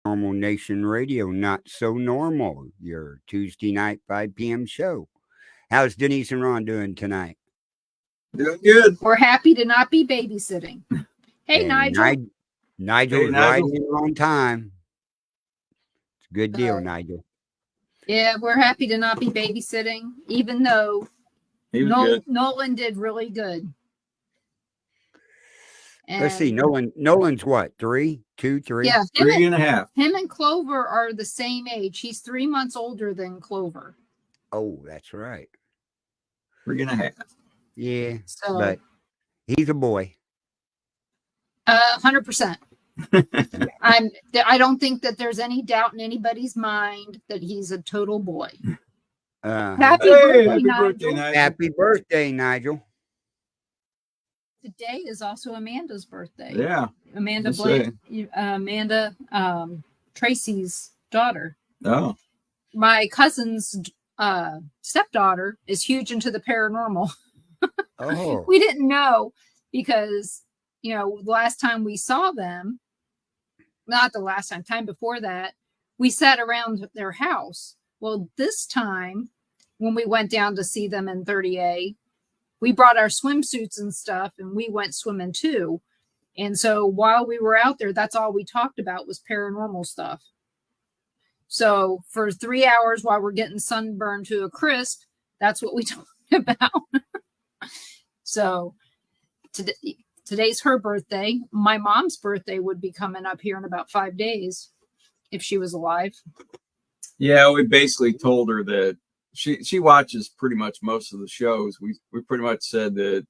Normal Nation Radio, Not So Normal, your Tuesday night 5 p.m. show. How's Denise and Ron doing tonight? Doing good. We're happy to not be babysitting. Hey, And Nigel. Nigel's right in on time. It's a good deal, Nigel. Yeah, we're happy to not be babysitting, even though Nolan did really good. And let's see, Nolan's what, 3? 2, 3? Yeah, 3.5. Him and Clover are the same age. He's 3 months older than Clover. Oh, that's right. 3.5. Yeah, but he's a boy. 100%. I don't think that there's any doubt in anybody's mind that he's a total boy. Happy birthday, Nigel. Happy birthday, Nigel. Today is also Amanda's birthday. Yeah. Amanda Tracy's daughter. Oh. My cousin's stepdaughter is huge into the paranormal. Oh. We didn't know because, the last time we saw them, not the last time before that, we sat around their house. Well, this time when we went down to see them in 30A, we brought our swimsuits and stuff and we went swimming too. And so while we were out there, that's all we talked about was paranormal stuff. So for 3 hours while we're getting sunburned to a crisp, that's what we talked about. So today's her birthday. My mom's birthday would be coming up here in about 5 days if she was alive. Yeah, we basically told her that she watches pretty much most of the shows. We pretty much said that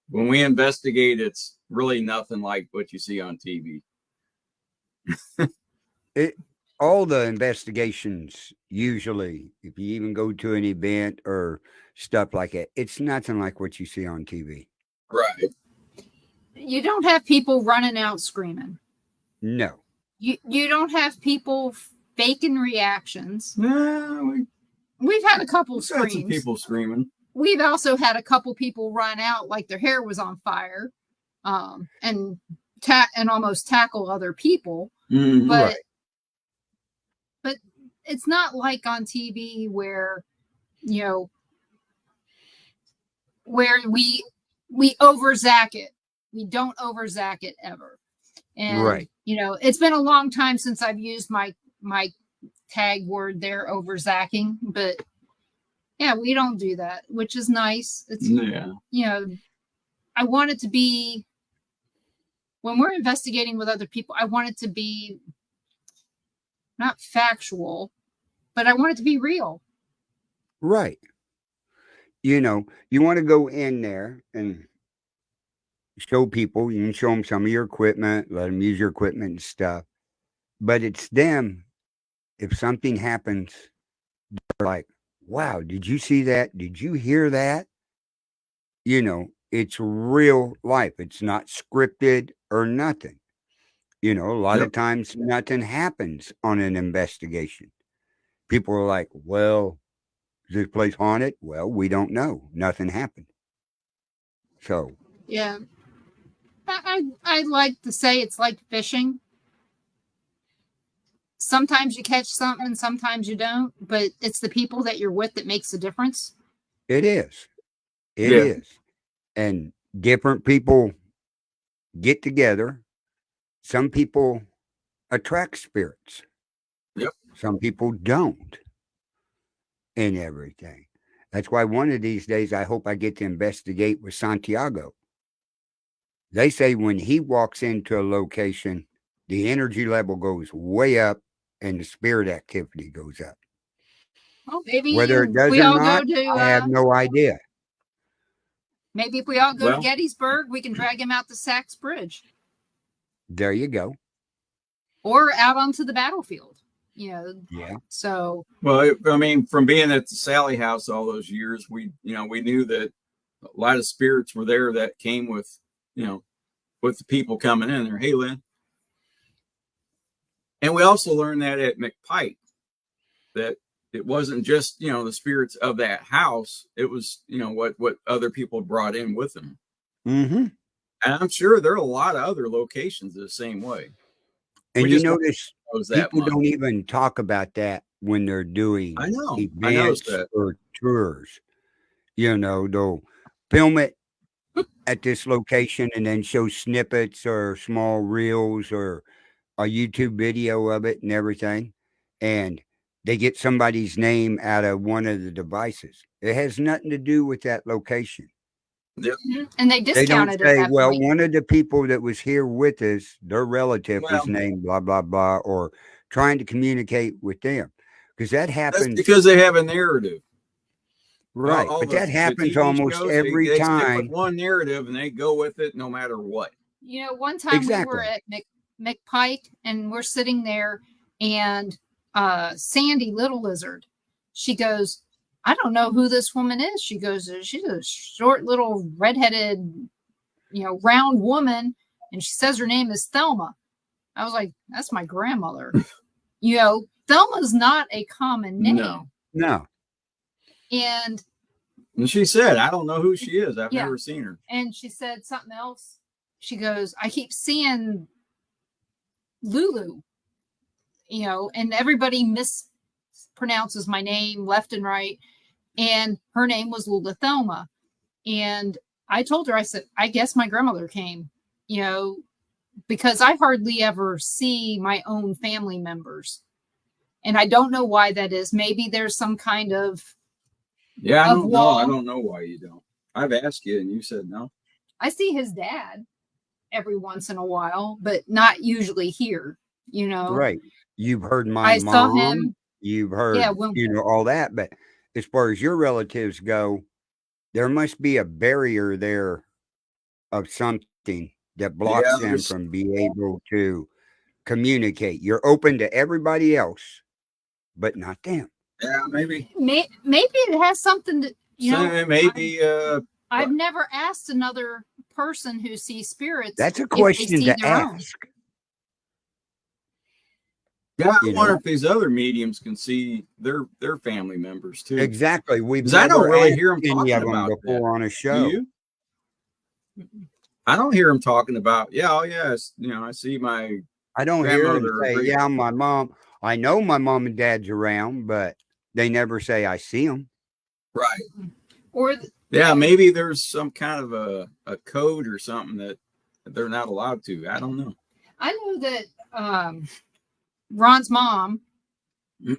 when we investigate, it's really nothing like what you see on TV. All the investigations, usually, if you even go to an event or stuff like that, it's nothing like what you see on TV. Right. You don't have people running out screaming. No. You don't have people faking reactions. No, we've had a couple screams. Some people screaming. We've also had a couple people run out like their hair was on fire, and almost tackle other people. Mm-hmm. But it's not like on TV where where we over-zack it. We don't over-zack it ever. And, right. It's been a long time since I've used my tag word there, over-zacking, but yeah, we don't do that, which is nice. It's, I want it to be, when we're investigating with other people, I want it to be not factual, but I want it to be real. Right. You want to go in there and show people, you can show them some of your equipment, let them use your equipment and stuff. But it's them, if something happens, they're like, wow, did you see that? Did you hear that? It's real life. It's not scripted or nothing. A lot of times nothing happens on an investigation. People are like, well, is this place haunted? Well, we don't know. Nothing happened. So. Yeah. I'd like to say it's like fishing. Sometimes you catch something and sometimes you don't, but it's the people that you're with that makes a difference. It is. It is. And different people get together. Some people attract spirits. Yep. Some people don't. And everything. That's why one of these days I hope I get to investigate with Santiago. They say when he walks into a location, the energy level goes way up and the spirit activity goes up. Well, maybe whether it does or not, I have no idea. Maybe if we all go to Gettysburg, we can drag him out the Sachs Bridge. There you go. Or out onto the battlefield. Yeah. So. Well, from being at the Sally House all those years, we knew that a lot of spirits were there that came with, with the people coming in there. Hey, Lynn. And we also learned that at McPike, that it wasn't just, the spirits of that house. It was, what other people brought in with them. Mm-hmm. And I'm sure there are a lot of other locations the same way. And you notice knows that people much. don't even talk about that when they're doing I know. I noticed events that. or tours. They'll film it at this location and then show snippets or small reels or a YouTube video of it and everything. And they get somebody's name out of one of the devices. It has nothing to do with that location. Yep. And they They don't discounted at say, that well, point. one of the people that was here with us, their relative Well, was named blah, blah, blah, or trying to communicate with them. Because that that's happens, because they have a narrative. right. All But the that happens TV almost shows, every they stick with time. one narrative and they go with it no matter what. One time we were Exactly. at McPike and we're sitting there, and Sandy Little Lizard, she goes, I don't know who this woman is. She goes, she's a short little redheaded, round woman, and she says her name is Thelma. I was like, that's my grandmother. Thelma's not a common name. No. And she said, I don't know who she is. I've never seen her. And she said something else. She goes, I keep seeing Lulu, and everybody mispronounces my name left and right. And her name was Lula Thelma. And I told her, I said, I guess my grandmother came, because I hardly ever see my own family members. And I don't know why that is. Maybe there's some kind of I don't know. I don't know why you don't. I've asked you and you said no. I see his dad every once in a while, but not usually here, Right. You've heard my mom. Saw him. You've heard, all that. But as far as your relatives go, there must be a barrier there of something that blocks them from being able to communicate. You're open to everybody else, but not them. Yeah, maybe. Maybe it has something to, maybe. I've never asked another person who sees spirits. That's a question to ask. Own. Yeah, I wonder if these other mediums can see their family members too. Exactly. I don't really hear them talking about before that. on a show. Do you? I don't hear them talking about. I see my. I don't hear them say, my mom. I know my mom and dad's around, but they never say I see them. Right. Or maybe there's some kind of a code or something that they're not allowed to. I don't know. I know that Ron's mom,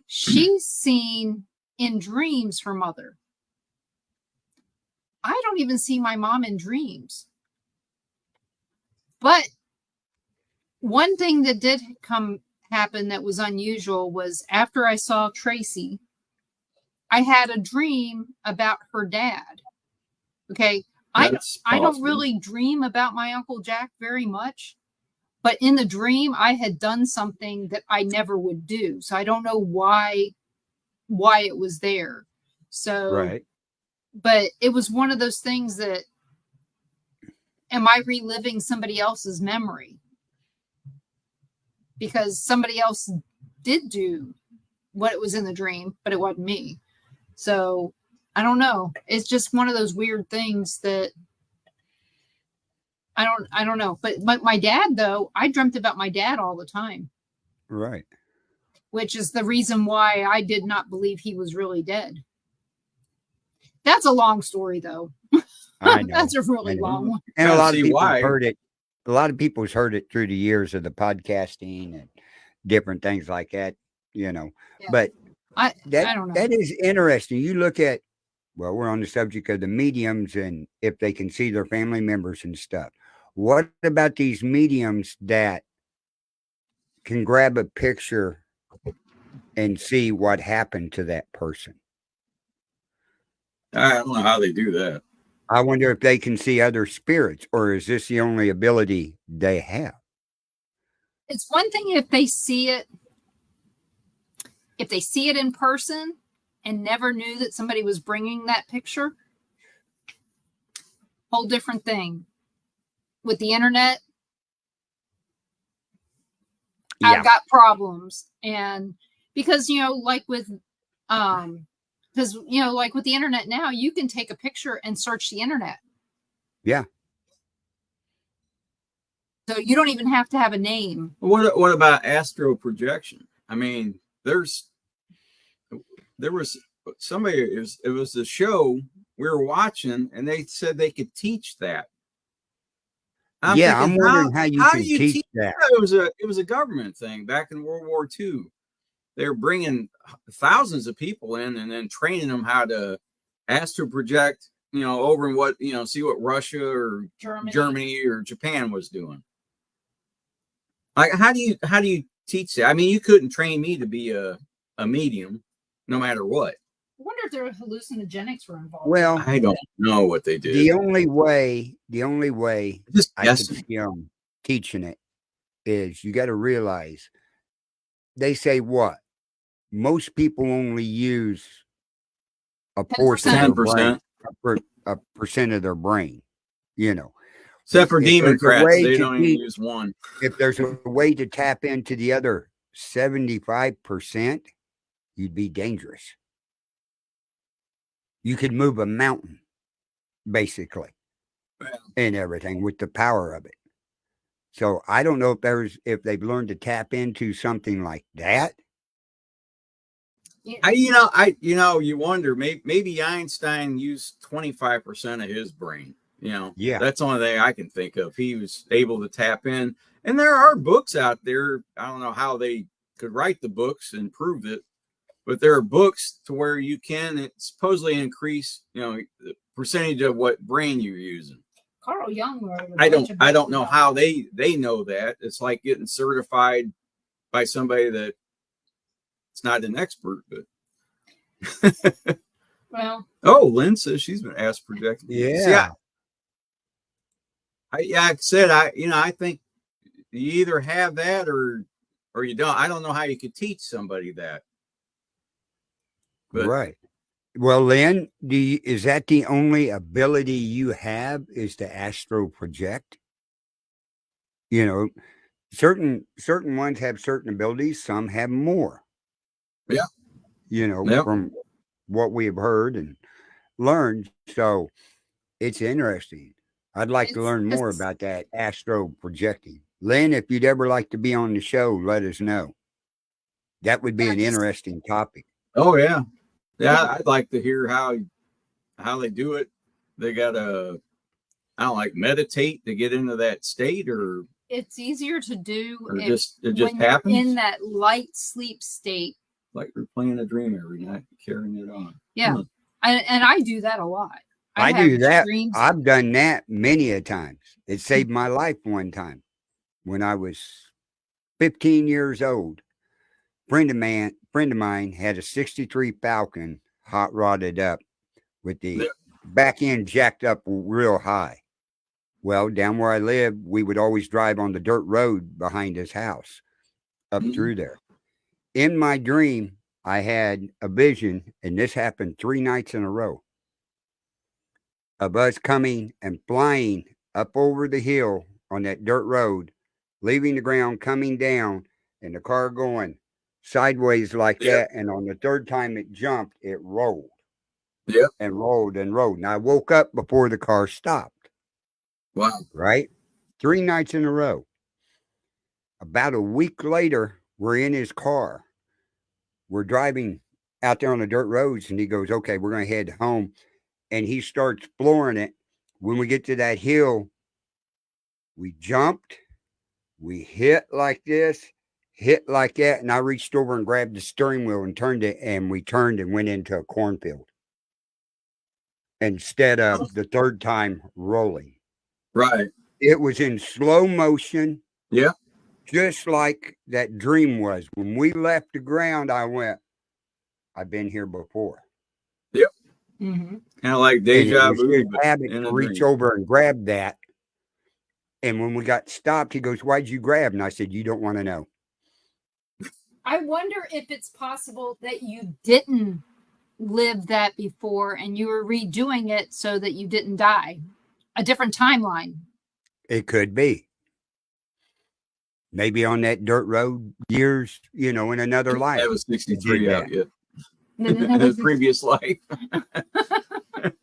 she's seen in dreams her mother. I don't even see my mom in dreams. But one thing that did happen that was unusual was after I saw Tracy, I had a dream about her dad. Okay. I don't really dream about my Uncle Jack very much, but in the dream I had done something that I never would do. So I don't know why it was there. So, right. But it was one of those things that, am I reliving somebody else's memory? Because somebody else did do what it was in the dream, but it wasn't me. So I don't know. It's just one of those weird things that I don't know. But my dad, though, I dreamt about my dad all the time. Right. Which is the reason why I did not believe he was really dead. That's a long story, though. I know. That's a really long one. And a lot of people heard it. A lot of people's heard it through the years of the podcasting and different things like that, Yeah. But I don't know. That is interesting. You look at, we're on the subject of the mediums and if they can see their family members and stuff. What about these mediums that can grab a picture and see what happened to that person? I don't know how they do that. I wonder if they can see other spirits, or is this the only ability they have? It's one thing if they see it in person and never knew that somebody was bringing that picture. Whole different thing. With the internet, I've got problems. And because, like with like with the internet now, you can take a picture and search the internet. Yeah. So you don't even have to have a name. What about astral projection? I mean, there was somebody, it was a show we were watching, and they said they could teach that. I'm Yeah, thinking, I'm wondering how you do can you teach that. It was a government thing back in World War II. They were bringing thousands of people in and then training them how to astral project, over in what, see what Russia or Germany or Japan was doing. Like, how do you teach that? I mean, you couldn't train me to be a medium, no matter what. I wonder if their hallucinogenics were involved. Well, I don't know what they did. the only way Just I could see them teaching it is you got to realize they say what most people only use a portion of their brain, 10%. a percent of their brain, Except for If demon there's a crats, way they to don't even use one. If there's a way to tap into the other 75%, you'd be dangerous. You could move a mountain, basically, and everything with the power of it. So I don't know if they've learned to tap into something like that. You wonder, maybe Einstein used 25% of his brain. Yeah, that's the only thing I can think of. He was able to tap in, and there are books out there. I don't know how they could write the books and prove it, but there are books to where you can supposedly increase, the percentage of what brain you're using. Carl Jung wrote I don't know how they know that. It's like getting certified by somebody that it's not an expert, but well. Oh, Lynn says she's been asked projected. Yeah. See, I said I think you either have that or you don't. I don't know how you could teach somebody that. But, right. Well, Lynn, is that the only ability you have is to astral project? Certain ones have certain abilities, some have more. Yeah. From what we have heard and learned. So it's interesting. I'd like to learn more about that astral projecting. Lynn, if you'd ever like to be on the show, let us know. That would be an interesting topic. Oh, yeah. Yeah, I'd like to hear how they do it. They got to, meditate to get into that state, or it's easier to do. It just happens in that light sleep state. Like we're playing a dream every night, carrying it on. Yeah, and I do that a lot. I do that. I've done that many a times. It saved my life one time when I was 15 years old. Friend of mine had a 63 Falcon hot rodded up with the back end jacked up real high. Well, down where I live, we would always drive on the dirt road behind his house up through there. In my dream, I had a vision, and this happened 3 nights in a row, of us coming and flying up over the hill on that dirt road, leaving the ground, coming down, and the car going sideways like that. And on the third time it jumped, it rolled. Yeah. And rolled and rolled. And I woke up before the car stopped. Wow. Right? 3 nights in a row. About a week later, we're in his car. We're driving out there on the dirt roads, and he goes, okay, we're going to head home. And he starts flooring it. When we get to that hill, we jumped, we hit like this, hit like that, and I reached over and grabbed the steering wheel and turned it, and we turned and went into a cornfield instead of the third time rolling. Right. It was in slow motion. Yeah. Just like that dream was. When we left the ground, I went, I've been here before. Yep. Mm-hmm. Kind of like deja vu. Habit to reach over and grab that. And when we got stopped, he goes, why'd you grab? And I said, you don't want to know. I wonder if it's possible that you didn't live that before and you were redoing it so that you didn't die. A different timeline. It could be. Maybe on that dirt road years, in another life. That was 63 out yet. In a previous life.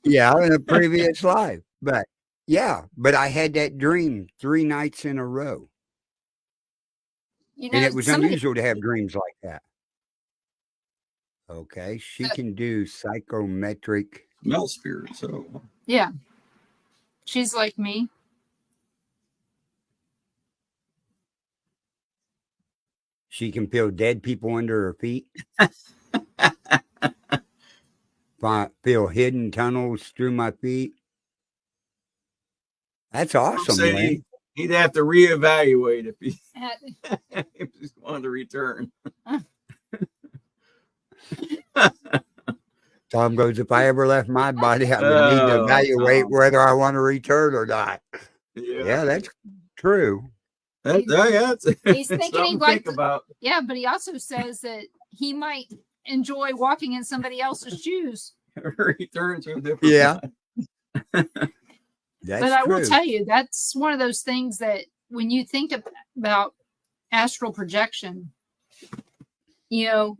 Yeah, in a previous life. But, Yeah, but I had that dream 3 nights in a row. You And know, it was somebody, unusual to have dreams like that. Okay, she can do psychometric. Mel spirit. So yeah, she's like me. She can feel dead people under her feet. Feel hidden tunnels through my feet. That's I'm awesome, saying Lynn. he'd have to reevaluate if he, At- if he wanted to return. Tom goes, if I ever left my body, I would need to Oh, evaluate Tom. whether I want to return or not. Yeah. Yeah, that's true. Yeah, He's it's thinking something he'd to like think about. yeah, but he also says that he might enjoy walking in somebody else's shoes. Return to a different Yeah, body. that's But I will true. tell you, that's one of those things that when you think about astral projection, you know,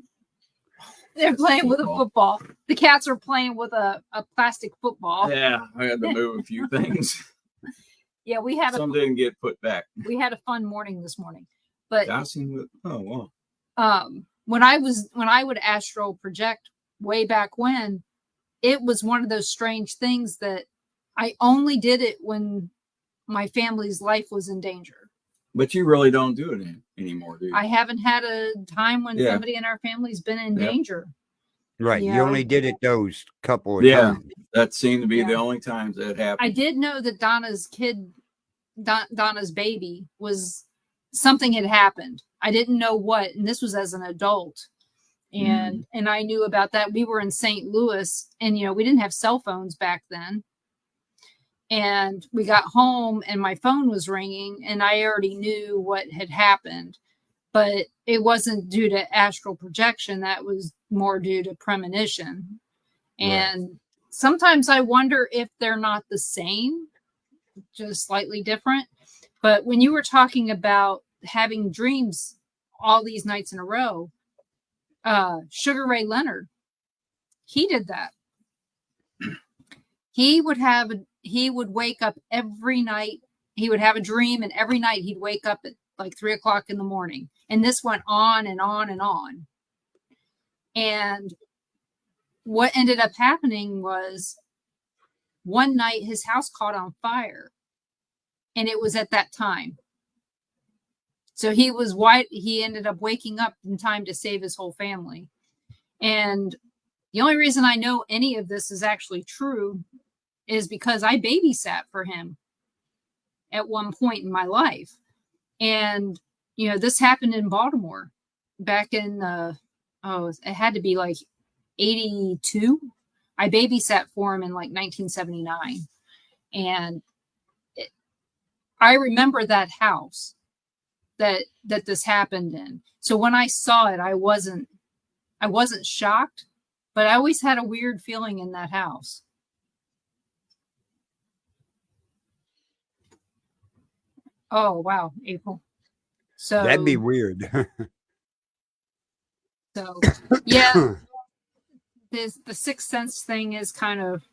they're playing with a football. The cats are playing with a plastic football. Yeah, I had to move a few things. Yeah, we had Some didn't get put back. we had a fun morning this morning. But Oh wow. when I would astral project way back when, it was one of those strange things that I only did it when my family's life was in danger. But you really don't do it anymore, do you? I haven't had a time when Yeah. somebody in our family's been in Yep. danger. Right. You You know? only did it those couple of Yeah. times. That seemed to be Yeah. the only times that happened. I did know that Donna's baby was something had happened. I didn't know what, and this was as an adult. And I knew about that. We were in St. Louis, and we didn't have cell phones back then. And we got home and my phone was ringing and I already knew what had happened, but it wasn't due to astral projection. That was more due to premonition. And sometimes I wonder if they're not the same, just slightly different. But when you were talking about having dreams all these nights in a row, Sugar Ray Leonard, he did that. He would wake up every night. He would have a dream, and every night he'd wake up at like 3:00 in the morning. And this went on and on and on. And what ended up happening was one night his house caught on fire, and it was at that time. So he ended up waking up in time to save his whole family. And the only reason I know any of this is actually true is because I babysat for him at one point in my life. And, this happened in Baltimore back in, it had to be like 82. I babysat for him in like 1979. And I remember that house that this happened in. So when I saw it, I wasn't shocked, but I always had a weird feeling in that house. Oh, wow, April. So that'd be weird. So yeah, the sixth sense thing is kind of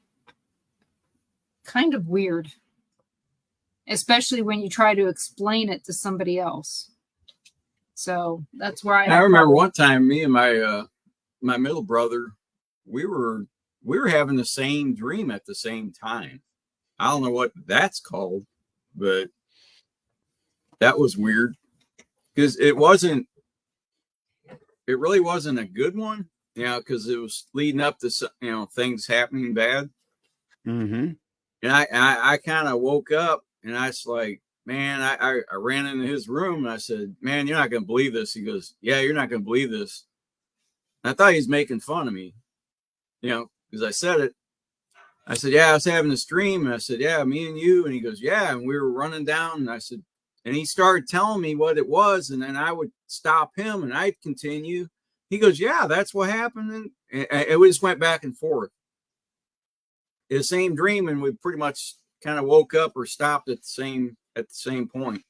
weird, especially when you try to explain it to somebody else. So that's where I remember one time, me and my middle brother, we were having the same dream at the same time. I don't know what that's called, but that was weird because it really wasn't a good one, because it was leading up to things happening bad. Mm-hmm. And I kind of woke up and I was like, man, I ran into his room and I said, man, you're not going to believe this. He goes, yeah, you're not going to believe this. And I thought he was making fun of me, because I said it. I said, yeah, I was having this dream. And I said, yeah, me and you. And he goes, yeah. And we were running down. And I said, and he started telling me what it was. And then I would stop him and I'd continue. He goes, yeah, that's what happened. And we just went back and forth. The same dream. And we pretty much kind of woke up or stopped at the same point.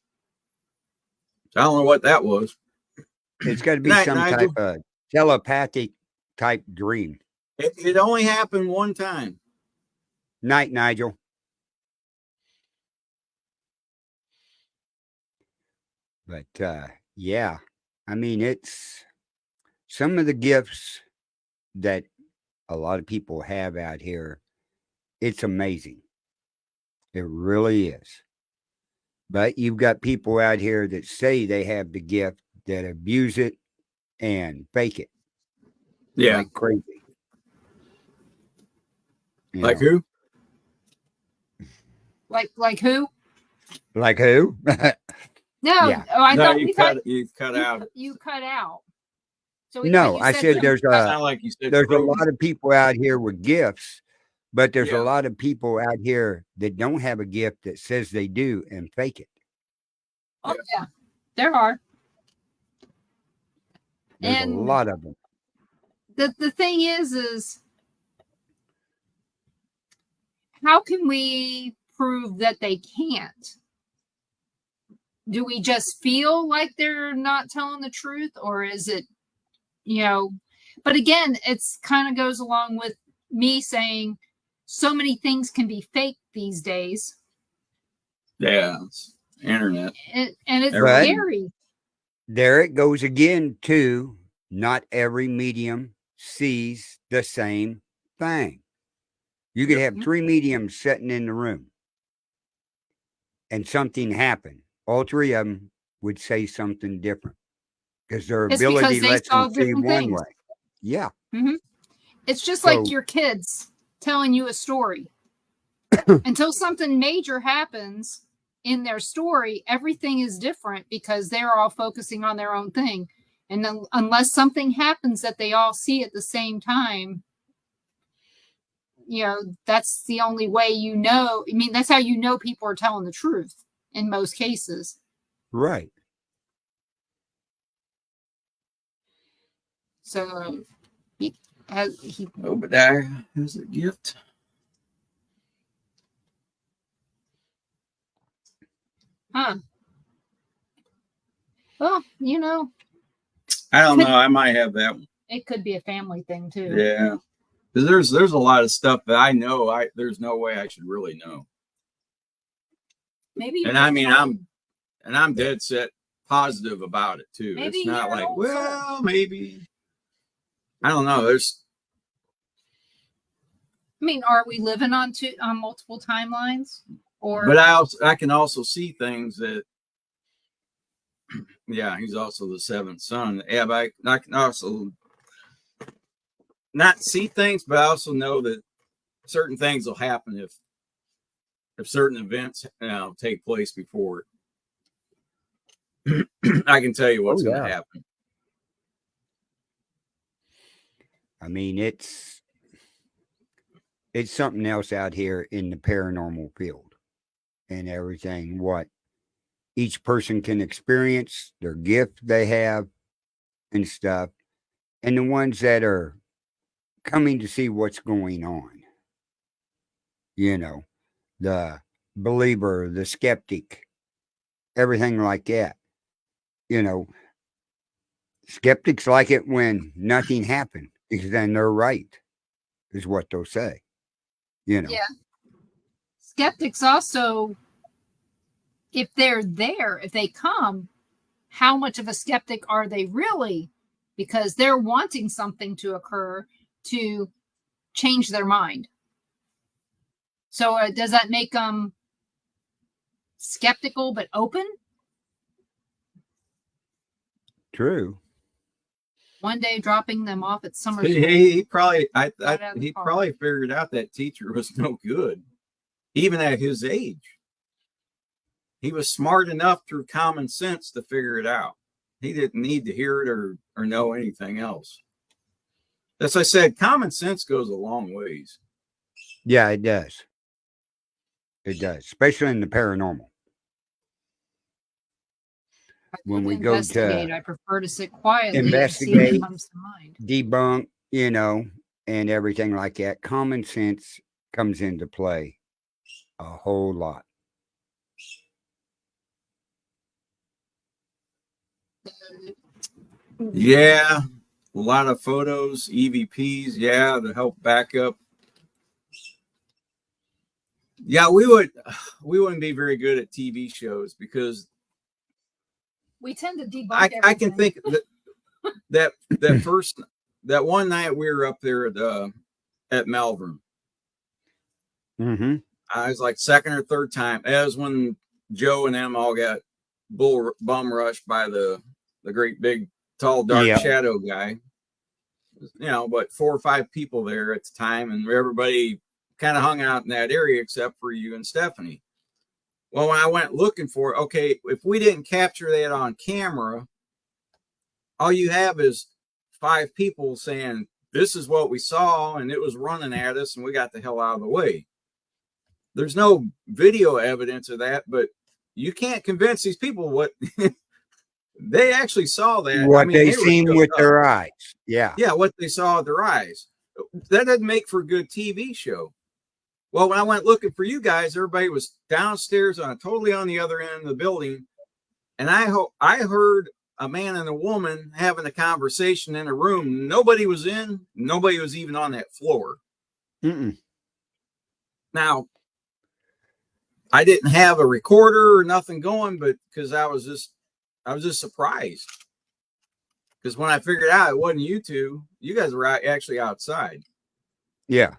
So I don't know what that was. It's got to be some type of telepathic type dream. It only happened one time. Night, Nigel. But yeah, I mean, it's some of the gifts that a lot of people have out here. It's amazing. It really is. But you've got people out here that say they have the gift that abuse it and fake it Yeah. like crazy. You Like know, who? Like who? like who? No, Yeah. oh, I No, thought you we cut thought you cut out. you cut out. So but No, you I said said who? there's It sounded like you said a Cody. lot of people out here with gifts, but there's a Yeah. lot of people out here that don't have a gift that says they do and fake it. Oh yeah, there are. There's a And lot of them. the thing is how can we prove that they can't? Do we just feel like they're not telling the truth, or is it, you know? But again, it's kind of goes along with me saying so many things can be fake these days, Yeah. It's internet. and it's But Everything. scary. there it goes again, too. Not every medium sees the same thing. You could Yep. have 3 mediums sitting in the room and something happened. All 3 of them would say something different because their It's because ability they lets them saw see different one things. way. Yeah. It's just like So, your kids telling you a story. Until something major happens in their story, everything is different because they're all focusing on their own thing. And then, unless something happens that they all see at the same time, that's the only way you know. I mean, that's how you know people are telling the truth in most cases. right. So he Oh, but there is a gift. huh? Well, I don't know. I might have that one. it could be a family thing too. Yeah. Because there's a lot of stuff that I know there's no way I should really know. Maybe. And I mean I'm dead set positive about it too. Maybe It's not you're like, an old well, maybe. I don't know. There's I mean, are we living on multiple timelines? Or but I can also see things that yeah, he's also the seventh son. Yeah, but I can also not see things, but I also know that certain things will happen if certain events take place before it. I can tell you what's going to happen. I mean, it's something else out here in the paranormal field and everything. What each person can experience, their gift they have, and stuff, and the ones that are coming to see what's going on. The believer, the skeptic, everything like that. You know, skeptics like it when nothing happened because then they're right, is what they'll say. Yeah. Skeptics also, if they're there, if they come, how much of a skeptic are they really? Because they're wanting something to occur to change their mind. So does that make them skeptical but open? True. One day dropping them off at summer school. He probably he probably figured out that teacher was no good, even at his age. He was smart enough through common sense to figure it out. He didn't need to hear it or know anything else. As I said, common sense goes a long ways. Yeah, it does. It does, especially in the paranormal. When we go to I prefer to sit quietly investigate, and see what comes to mind. Debunk, and everything like that. Common sense comes into play a whole lot. Yeah, a lot of photos, EVPs, yeah, to help back up. Yeah, we wouldn't be very good at TV shows because We tend to debunk I can everything. think that one night we were up there at Malvern. Mm-hmm. I was like second or third time. That was when Joe and them all got bum rushed by the great big tall dark Yeah. shadow guy. But 4 or 5 people there at the time, and everybody kind of hung out in that area except for you and Stephanie. Well, when I went looking for it, okay, if we didn't capture that on camera, all you have is 5 people saying, this is what we saw, and it was running at us, and we got the hell out of the way. There's no video evidence of that, but you can't convince these people what they actually saw that. What they were seen shook with up. their eyes. Yeah. Yeah, what they saw with their eyes. That doesn't make for a good TV show. Well, when I went looking for you guys, everybody was downstairs totally on the other end of the building. And I heard a man and a woman having a conversation in a room. Nobody was in. Nobody was even on that floor. Mm-mm. Now, I didn't have a recorder or nothing going, but because I was just surprised. Because when I figured out it wasn't you two, you guys were actually outside. Yeah.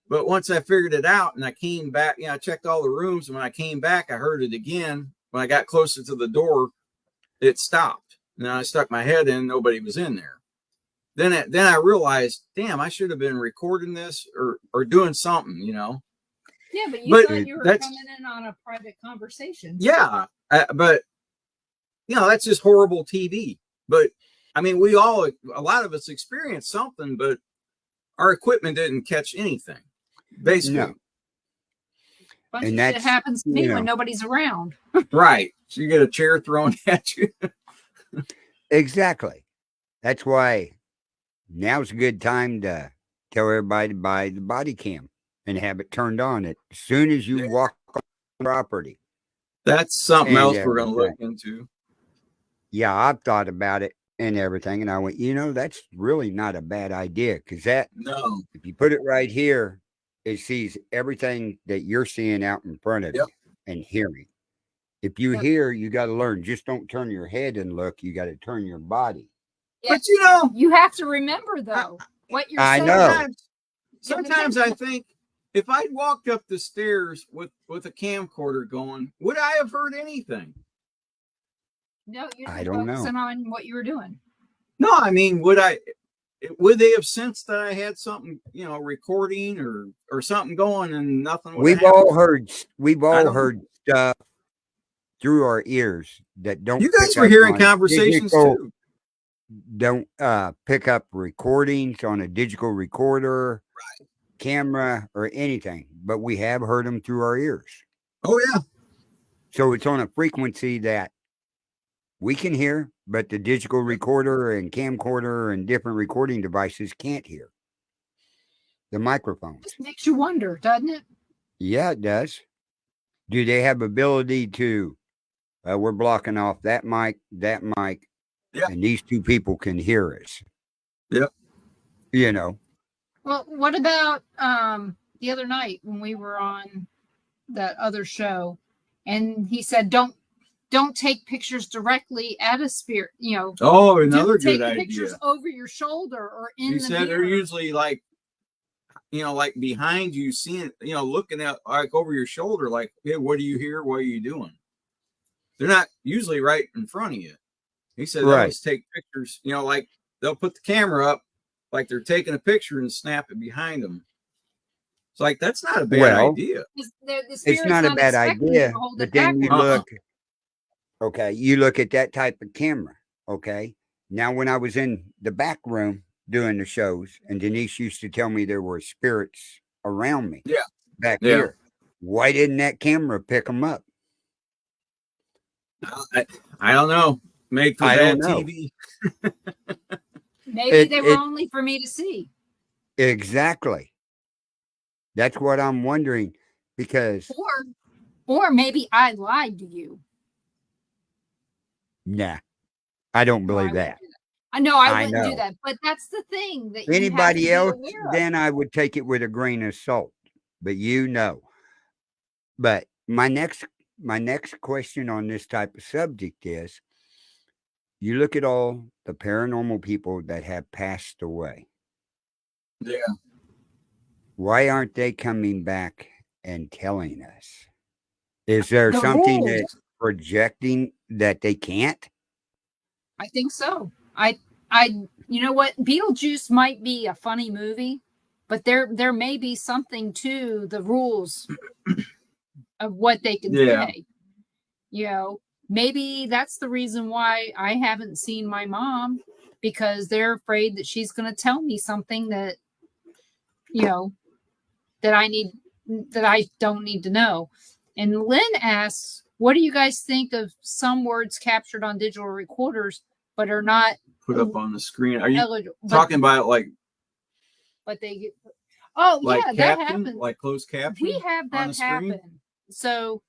But once I figured it out and I came back, I checked all the rooms. And when I came back, I heard it again. When I got closer to the door, it stopped. And I stuck my head in. Nobody was in there. Then I realized, damn, I should have been recording this or doing something, Yeah, but you thought you were coming in on a private conversation. Yeah, but that's just horrible TV. But a lot of us experienced something, but our equipment didn't catch anything. Basically, No. Bunch of shit happens to me when nobody's around. Right. So you get a chair thrown at you. Exactly. That's why now's a good time to tell everybody to buy the body cam and have it turned on as soon as you walk on the property. That's something else we're going to look into. Yeah, I've thought about it and everything, and I went, that's really not a bad idea, because if you put it right here, it sees everything that you're seeing out in front of you and hearing. If you hear, you got to learn. Just don't turn your head and look. You got to turn your body. Yeah, but you have to remember though what you're saying. I know. Sometimes I think if I'd walked up the stairs with a camcorder going, would I have heard anything? No, you're I don't know. focusing on what you were doing. No, would they have sensed that I had something, recording or something going and nothing? We've all heard stuff through our ears that don't. You guys were hearing conversations too. Don't pick up recordings on a digital recorder, camera, or anything, but we have heard them through our ears. Oh yeah. So it's on a frequency that we can hear, but the digital recorder and camcorder and different recording devices can't hear. The microphones. It makes you wonder, doesn't it? Yeah, it does. Do they have ability to, we're blocking off that mic, and these two people can hear us? Yep. Well, what about the other night when we were on that other show and he said, don't take pictures directly at a spirit, Oh, another good idea. Take pictures over your shoulder or in the said mirror. They're usually like behind you, seeing, looking at like over your shoulder, like, hey, what do you hear? What are you doing? They're not usually right in front of you. He said, let's take pictures, like they'll put the camera up like they're taking a picture and snap it behind them. It's like, that's not a bad idea. It's not a bad idea, but then you look, you look at that type of camera. Okay. Now, when I was in the back room doing the shows, and Denise used to tell me there were spirits around me back here, why didn't that camera pick them up? I don't know. Made for bad TV. Maybe they were only for me to see. Exactly. That's what I'm wondering, because or maybe I lied to you. Nah, I don't believe that. I know I wouldn't do that, but that's the thing that anybody else, then I would take it with a grain of salt. But But my next question on this type of subject is, You look at all the paranormal people that have passed away. Yeah. Why aren't they coming back and telling us? Is there The something that rules. projecting that they can't? I think so. I, you know what? Beetlejuice might be a funny movie, but there may be something to the rules of what they can Yeah. say. You know, maybe that's the reason why I haven't seen my mom, because they're afraid that she's going to tell me something that, you know, that I don't need to know. And Lynn asks, what do you guys think of some words captured on digital recorders but are not Put up on the screen. Are you eligible? talking about like But they get, oh yeah, that caption, happens. like closed caption? We have on that the screen? happen. So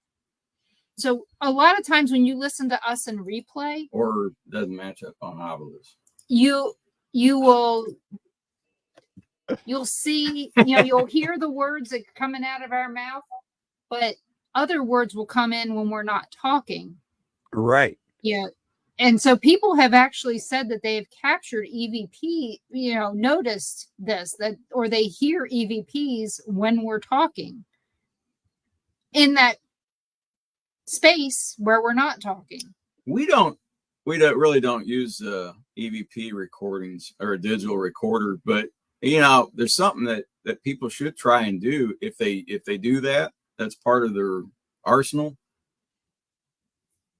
a lot of times when you listen to us in replay, Or doesn't match up on Ovilus? you will you'll see, you'll hear the words that are coming out of our mouth, but other words will come in when we're not talking. Right. Yeah. And so people have actually said that they have captured EVP, noticed this, that, or they hear EVPs when we're talking in that space where we're not talking. We don't really don't use EVP recordings or a digital recorder, but there's something that people should try and do if they do that. That's part of their arsenal.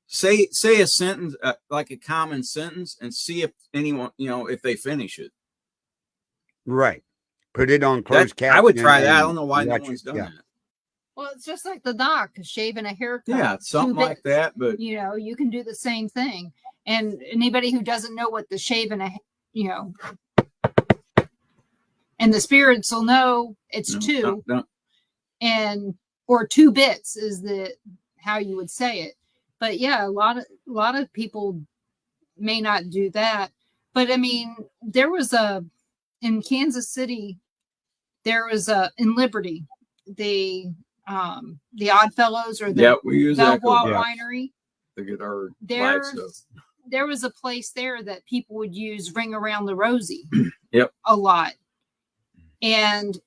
Say a sentence, like a common sentence, and see if anyone, if they finish it. Right. Put it on closed caption. I would try that. I don't know why no one's done that. Well, it's just like the doc shaving a haircut. Yeah, something like that. But you can do the same thing. And anybody who doesn't know what the shaving and the spirits will know it's two. And or 2 bits is how you would say it. But yeah, a lot of people may not do that. But I mean, there was in Kansas City, there was in Liberty, the Oddfellows or the Belvoir Winery. To get our there was a place there that people would use Ring Around the Rosie. Yep. A lot. And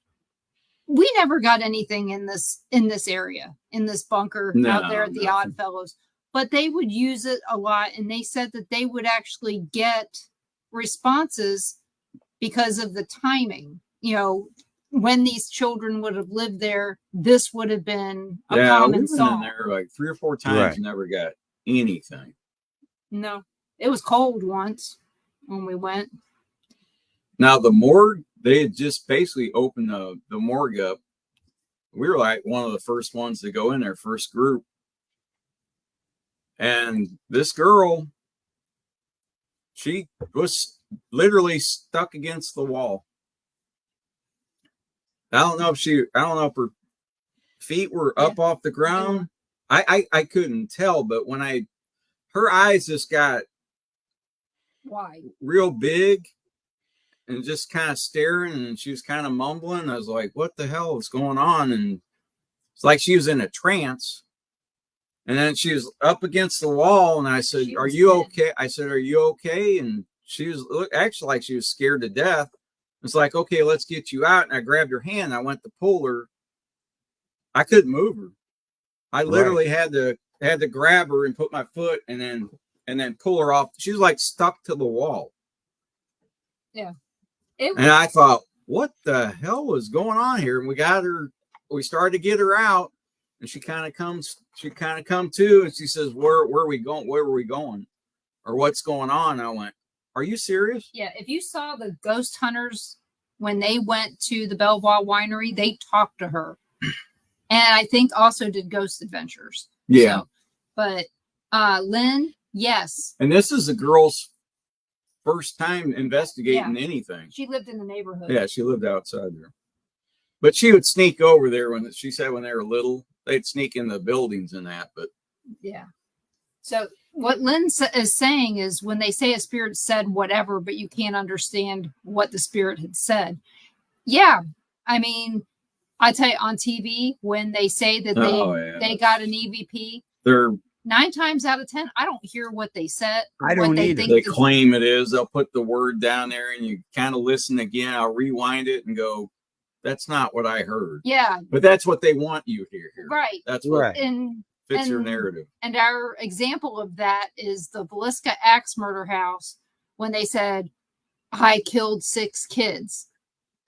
we never got anything in this area, in this bunker out there at the Oddfellows. But they would use it a lot, and they said that they would actually get responses because of the timing. When these children would have lived there, this would have been a common song. There like 3 or 4 times, never got anything. No, it was cold once when we went. Now the morgue, they had just basically opened the morgue up. We were like one of the first ones to go in there, first group. And this girl, she was literally stuck against the wall. I don't know if her feet were up off the ground. I couldn't tell, but when her eyes just got wide, real big, and just kind of staring, and she was kind of mumbling. I was like, what the hell is going on? And it's like she was in a trance. And then she was up against the wall, and I said, are you okay? I said, are you okay? And she was actually like she was scared to death. It's like, okay, let's get you out. And I grabbed her hand. I went to pull her. I couldn't move her. I literally had to grab her and put my foot and then pull her off. She was like stuck to the wall. Yeah. And I thought, what the hell was going on here? And we got her. We started to get her out, and she kind of come to, and she says, where are we going? Where were we going? Or what's going on? I went, are you serious? Yeah. If you saw the ghost hunters when they went to the Belvoir Winery, they talked to her. And I think also did Ghost Adventures. Yeah. So, but Lynn, yes. And this is the girl's first time investigating anything. She lived in the neighborhood. Yeah, she lived outside there. But she would sneak over there when they were little. They'd sneak in the buildings and that. But yeah. So what Lynn is saying is when they say a spirit said whatever, but you can't understand what the spirit had said. Yeah. I mean, I tell you on TV, when they say that they got an EVP, 9 times out of 10, I don't hear what they said. I don't what they either. think They the- claim it is. They'll put the word down there and you kind of listen again. I'll rewind it and go, that's not what I heard. Yeah, But that's what they want you to hear. right. That's what Right. And fits your and- narrative. And our example of that is the Velisca Axe murder house when they said, I killed 6 kids.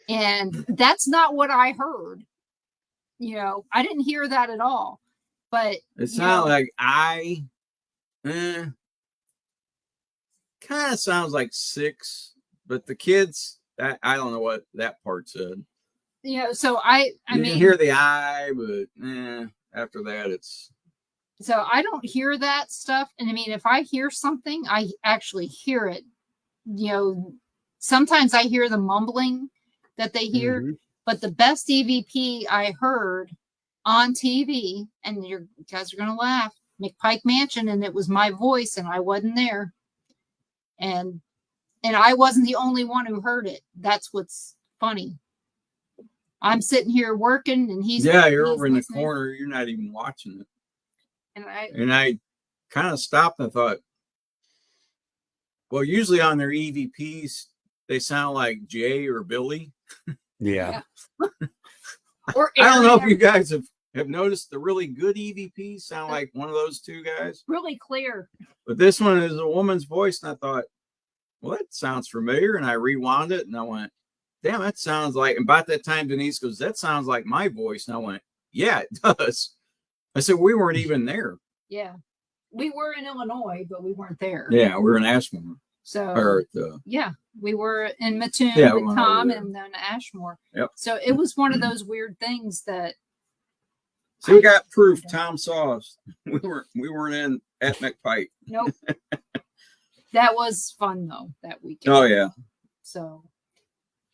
And that's not what I heard. You know, I didn't hear that at all. But It's you not know, like kind of sounds like 6, but the kids, I don't know what that part said. you know, so I You mean, can hear the I, but after that, it's so I don't hear that stuff. And I mean, if I hear something, I actually hear it. You know, sometimes I hear the mumbling that they hear, Mhm. but the best EVP I heard on TV, and you guys are going to laugh, McPike Mansion, and it was my voice, and I wasn't there. And I wasn't the only one who heard it. That's what's funny. I'm sitting here working, and you're he's over in the listening, corner. You're not even watching it. and I kind of stopped and thought, well, usually on their EVPs, they sound like Jay or Billy. Yeah. or I don't know if Aaron, you guys have noticed the really good EVPs sound like one of those 2 guys. really clear. But this one is a woman's voice. And I thought, well, that sounds familiar. And I rewound it and I went, damn, that sounds like, and about that time, Denise goes, that sounds like my voice. And I went, yeah, it does. I said, we weren't even there. Yeah. We were in Illinois, but we weren't there. Yeah, we were in Ashmore. So Or yeah, we were in Mattoon Yeah, we with went Tom over there. and then Ashmore. Yep. So it was one of those weird things that So we got proof. Tom saw us. We weren't in at McPike. nope. That was fun though, that weekend. Oh yeah. So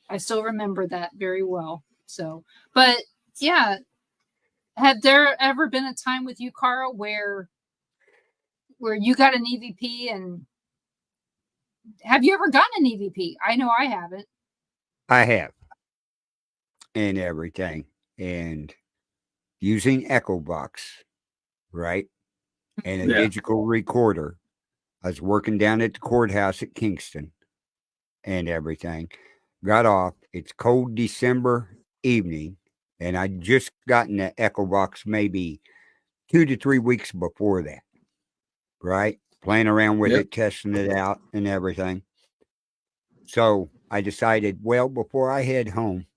I still remember that very well. So, but yeah, had there ever been a time with you, Cara, where you got an EVP, and have you ever gotten an EVP? I know I haven't. I have. And everything. And using Echo Box, right? And a Yeah. digital recorder. I was working down at the courthouse at Kingston and everything. Got off. It's cold December evening. And I'd just gotten the Echo Box maybe 2 to 3 weeks before that. Right? Playing around with Yep. it, testing it out and everything. So I decided, well, before I head home,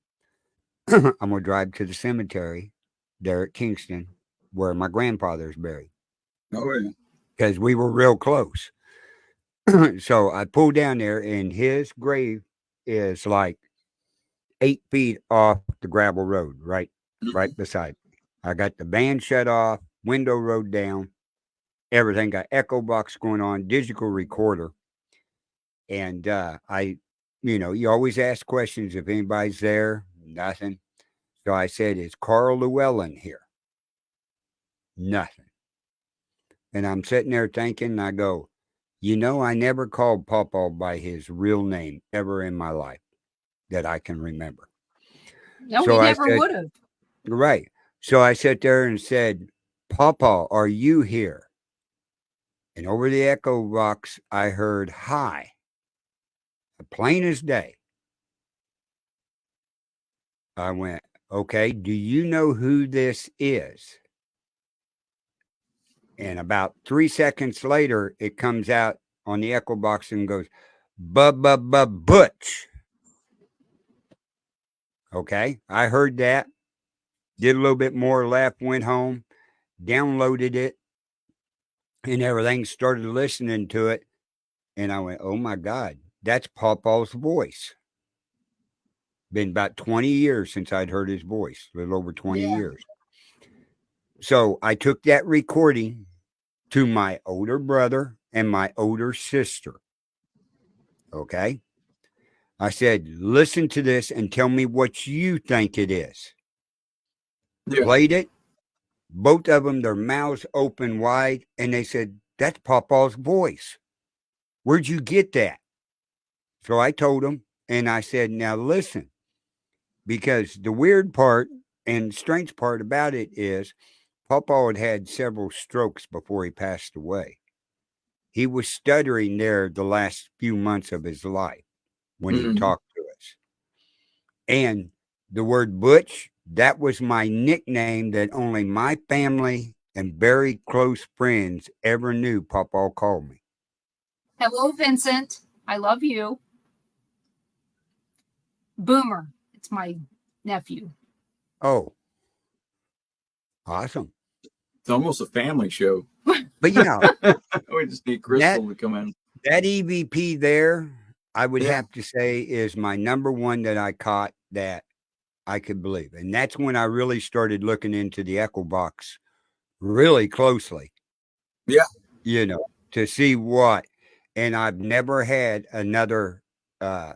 I'm going to drive to the cemetery there at Kingston where my grandfather's buried Oh yeah. because we were real close. So I pulled down there, and his grave is like 8 feet off the gravel road, right beside me. I got the band shut off, window rolled down, everything, got Echo Box going on, digital recorder. And you always ask questions if anybody's there. Nothing. So I said, is Carl Llewellyn here? Nothing. And I'm sitting there thinking, I go, I never called Pawpaw by his real name ever in my life that I can remember. No, So we I never said- would have. Right. So I sat there and said, Pawpaw, are you here? And over the Echo Box, I heard, hi. Plain as day. I went, okay, do you know who this is? And about 3 seconds later, it comes out on the Echo Box and goes, Butch. Okay, I heard that, did a little bit more, left, went home, downloaded it, and everything, started listening to it. And I went, oh my God, that's Pawpaw's voice. Been about 20 years since I'd heard his voice, a little over 20 Yeah. years. So I took that recording to my older brother and my older sister. Okay. I said, listen to this and tell me what you think it is. Yeah. Played it. Both of them, their mouths open wide. And they said, that's Pawpaw's voice. Where'd you get that? So I told them, and I said, now listen, because the weird part and strange part about it is Papa had had several strokes before he passed away. He was stuttering there the last few months of his life when he Mhm. talked to us. And the word Butch, that was my nickname that only my family and very close friends ever knew Papa called me. Hello, Vincent. I love you. Boomer. It's my nephew. Oh, awesome. It's almost a family show. But yeah, We just need that Crystal to come in. that EVP there, I would Yeah. have to say is my number one that I caught that I could believe. And that's when I really started looking into the Echo Box really closely, Yeah. to see what. And I've never had another uh,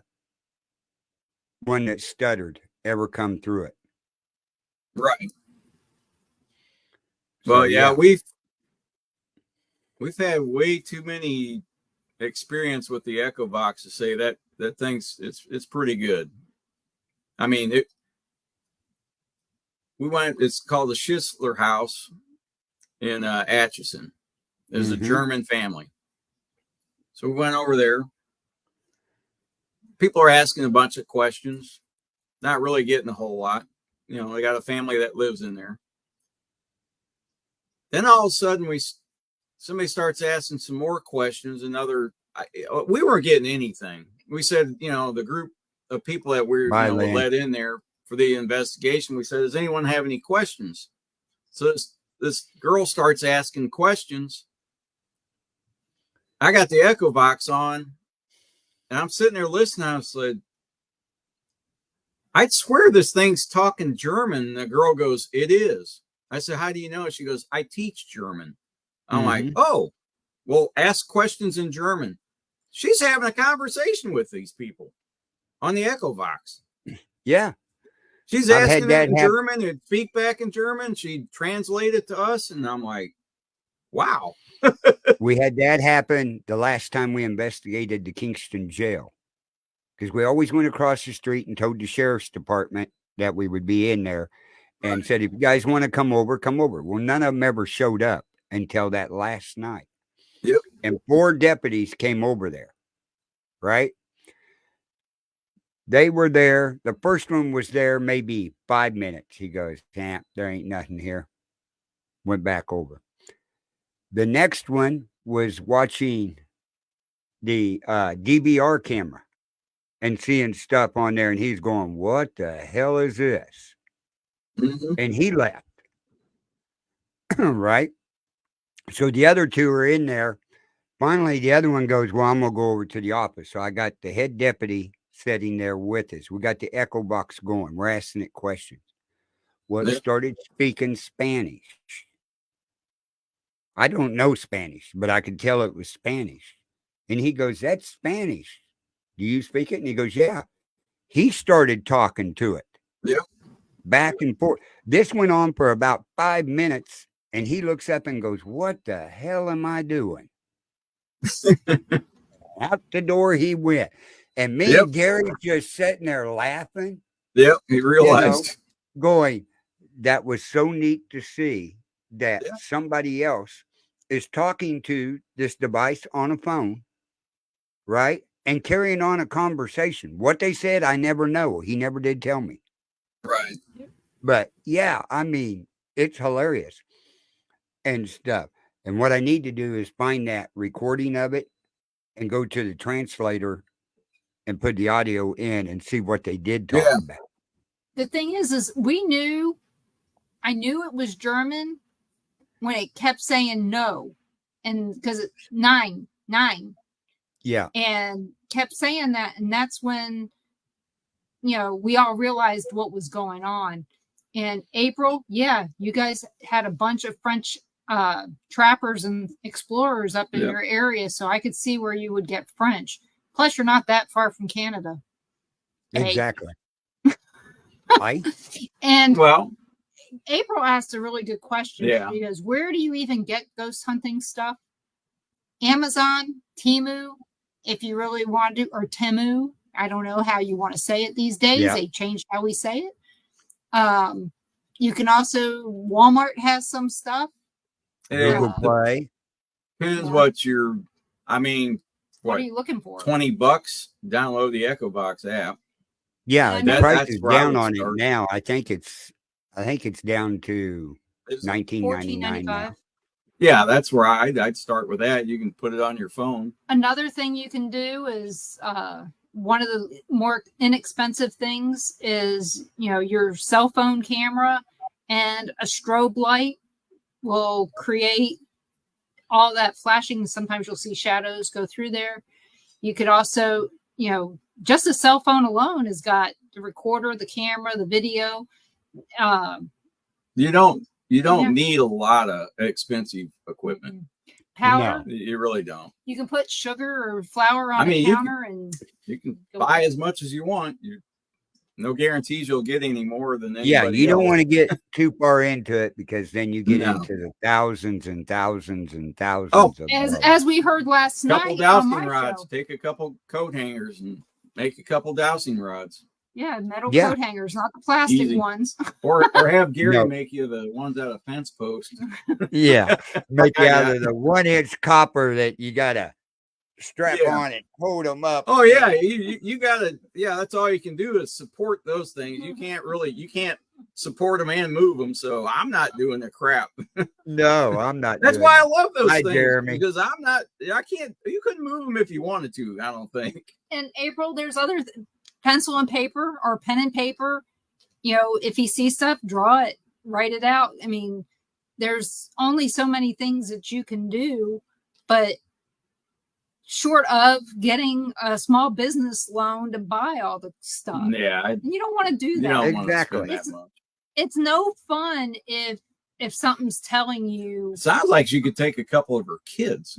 one that stuttered ever come through it. Right. So, Well, yeah, yeah. we've had way too many experience with the Echo Box to say that thing's it's pretty good. I mean, it's called the Schisler House in Atchison. There's a Mm-hmm. German family. So we went over there. People are asking a bunch of questions, not really getting a whole lot. They got a family that lives in there. Then all of a sudden, somebody starts asking some more questions. We weren't getting anything. We said, the group of people that were Bye, let in there for the investigation. We said, does anyone have any questions? So this girl starts asking questions. I got the Echo Box on, and I'm sitting there listening. I said, I'd swear this thing's talking German. The girl goes, it is. I said, how do you know? She goes, I teach German. I'm like, Mm-hmm. oh, well, ask questions in German. She's having a conversation with these people on the Echo Box. Yeah. She's I've had asking that it in happen. German and feedback in German. She translated it to us, and I'm like, wow. We had that happen the last time we investigated the Kingston jail, because we always went across the street and told the sheriff's department that we would be in there and Right. said, if you guys want to come over, come over. Well, none of them ever showed up until that last night. Yep. And 4 deputies came over there, right? They were there. The first one was there maybe 5 minutes. He goes, "Camp, there ain't nothing here." Went back over. The next one was watching the DVR camera and seeing stuff on there, and he's going, "What the hell is this?" Mm-hmm. And he left. Right? So the other 2 are in there. Finally, the other one goes, "Well, I'm going to go over to the office." So I got the head deputy sitting there with us. We got the Echo Box going. We're asking it questions. Well, it Yep. started speaking Spanish. I don't know Spanish, but I could tell it was Spanish. And he goes, "That's Spanish. Do you speak it?" And he goes, "Yeah." He started talking to it Yep. back and forth. This went on for about 5 minutes. And he looks up and goes, "What the hell am I doing?" Out the door he went. And me Yep. and Gary just sitting there laughing, Yep. He you know, realized. going, that was so neat to see that Yeah. somebody else is talking to this device on a phone, right? And carrying on a conversation. What they said, I never know. He never did tell me. Right. But yeah, I mean, it's hilarious and stuff. And what I need to do is find that recording of it and go to the translator and put the audio in and see what they did talk Yeah. about. The thing is I knew it was German when it kept saying no. And because it's 9, 9. Yeah. And kept saying that. And that's when, we all realized what was going on. In April, yeah, you guys had a bunch of French trappers and explorers up in Yep. your area, so I could see where you would get French. Plus, you're not that far from Canada. Exactly. And Well, April asked a really good question. yeah. She goes, where do you even get ghost hunting stuff? Amazon, Temu, if you really want to, or Temu. I don't know how you want to say it these days. Yeah. They changed how we say it. You can also, Walmart has some stuff. Google Yeah. Play. Depends Yeah. what you're. I mean, What what, are you looking for? $20? Download the Echo Box app. Yeah, And the I price that's is where I down would on it start. now. I think it's down to Is it? $19.99 now. $14.95. Yeah, that's where I'd start with that. You can put it on your phone. Another thing you can do is one of the more inexpensive things is, your cell phone camera and a strobe light will create all that flashing. Sometimes you'll see shadows go through there. You could also, just a cell phone alone has got the recorder, the camera, the video. You don't Yeah. need a lot of expensive equipment. Powder. No. You really don't. You can put sugar or flour on I mean, a counter and You can Go buy ahead. as much as you want. No guarantees you'll get any more than anybody Yeah, you don't else. want to get too far into it because then you get No. into the thousands and thousands and thousands Oh, of as we heard last couple night on dowsing my rods. show. Take a couple coat hangers and make a couple dowsing rods. Yeah, metal Yeah. coat hangers, not the plastic Easy. ones. Or have Gary No. make you the ones out of fence post. Yeah, make I out got of the 1-inch copper that you gotta strap Yeah. on and hold them up. Oh yeah, you gotta. Yeah, that's all you can do is support those things. You can't support them and move them. So I'm not doing the crap. No, I'm not. That's doing why I it. love those Hi, things, Jeremy. because I'm not. I can't. You couldn't move them if you wanted to. I don't think. In April, there's other pencil and paper or pen and paper. If you see stuff, draw it, write it out. I mean, there's only so many things that you can do, but short of getting a small business loan to buy all the stuff. Yeah, You don't want to do you that. don't want to Exactly. spend that much. It's no fun if something's telling you. Sounds like you could take a couple of her kids.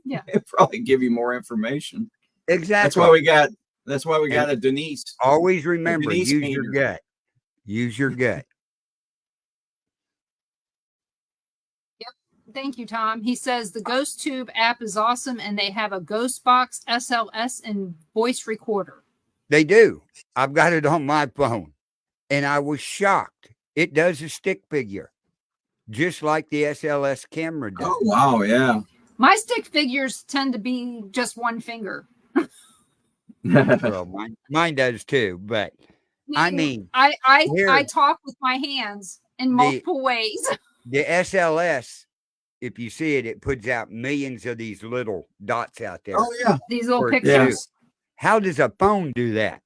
Yeah. It'd probably give you more information. Exactly. That's why we got a Denise. Always remember, Denise use painter. your gut. Use your gut. Thank you, Tom. He says the Ghost Tube app is awesome, and they have a Ghost Box SLS and voice recorder. They do. I've got it on my phone, and I was shocked. It does a stick figure, just like the SLS camera does. Oh wow, yeah. My stick figures tend to be just one finger. Well, mine does too. But I mean, I talk with my hands in multiple ways. The SLS, if you see it, it puts out millions of these little dots out there. Oh yeah. These little for it pictures. too. How does a phone do that?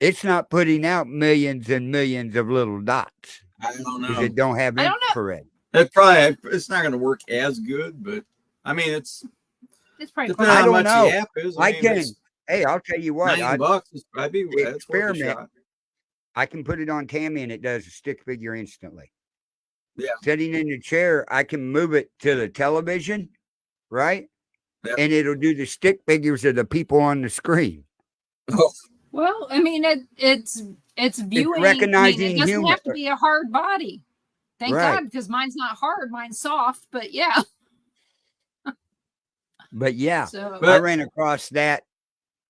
It's not putting out millions and millions of little dots I don't because know. it don't have I don't know. infrared. It's not going to work as good, but I mean, it's pretty depending cool. I on how don't much know. the app is. I mean, can. it's Hey, I'll tell you what. $90. That's worth a experiment. shot. I can put it on Tammy and it does a stick figure instantly. Yeah. Sitting in the chair, I can move it to the television, right? Yep. And it'll do the stick figures of the people on the screen. Well, I mean, it's viewing. recognizing it doesn't humor. have to be a hard body. Thank Right. God, because mine's not hard. Mine's soft. But yeah. But yeah, So I ran across that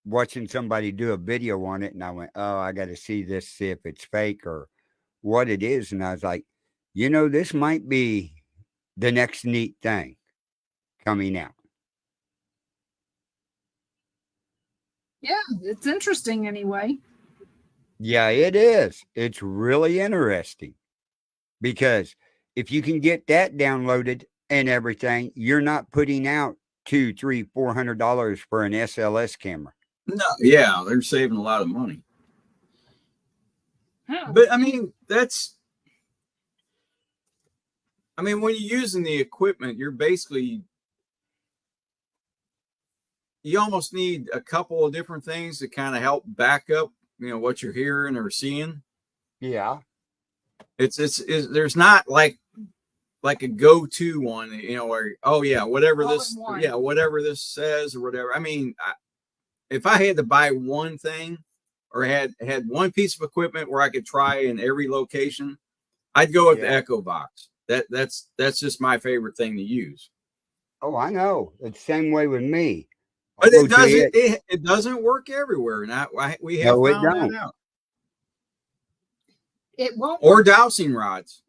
watching somebody do a video on it, and I went, "Oh, I got to see this, see if it's fake or what it is." And I was like, this might be the next neat thing coming out. yeah, it's interesting anyway. Yeah, it is. It's really interesting because if you can get that downloaded and everything, you're not putting out $200, $300, $400 for an SLS camera. No, yeah, they're saving a lot of money. Huh. But I mean, when you're using the equipment, you almost need a couple of different things to kind of help back up, what you're hearing or seeing. Yeah. It's there's not like a go-to one, where, oh yeah, whatever whatever this says or whatever. I mean, if I had to buy one thing or had one piece of equipment where I could try in every location, I'd go with the Echo Box. That's just my favorite thing to use. Oh, I know. It's the same way with me. But it doesn't work everywhere. And we have found that out. It won't. Or dowsing rods.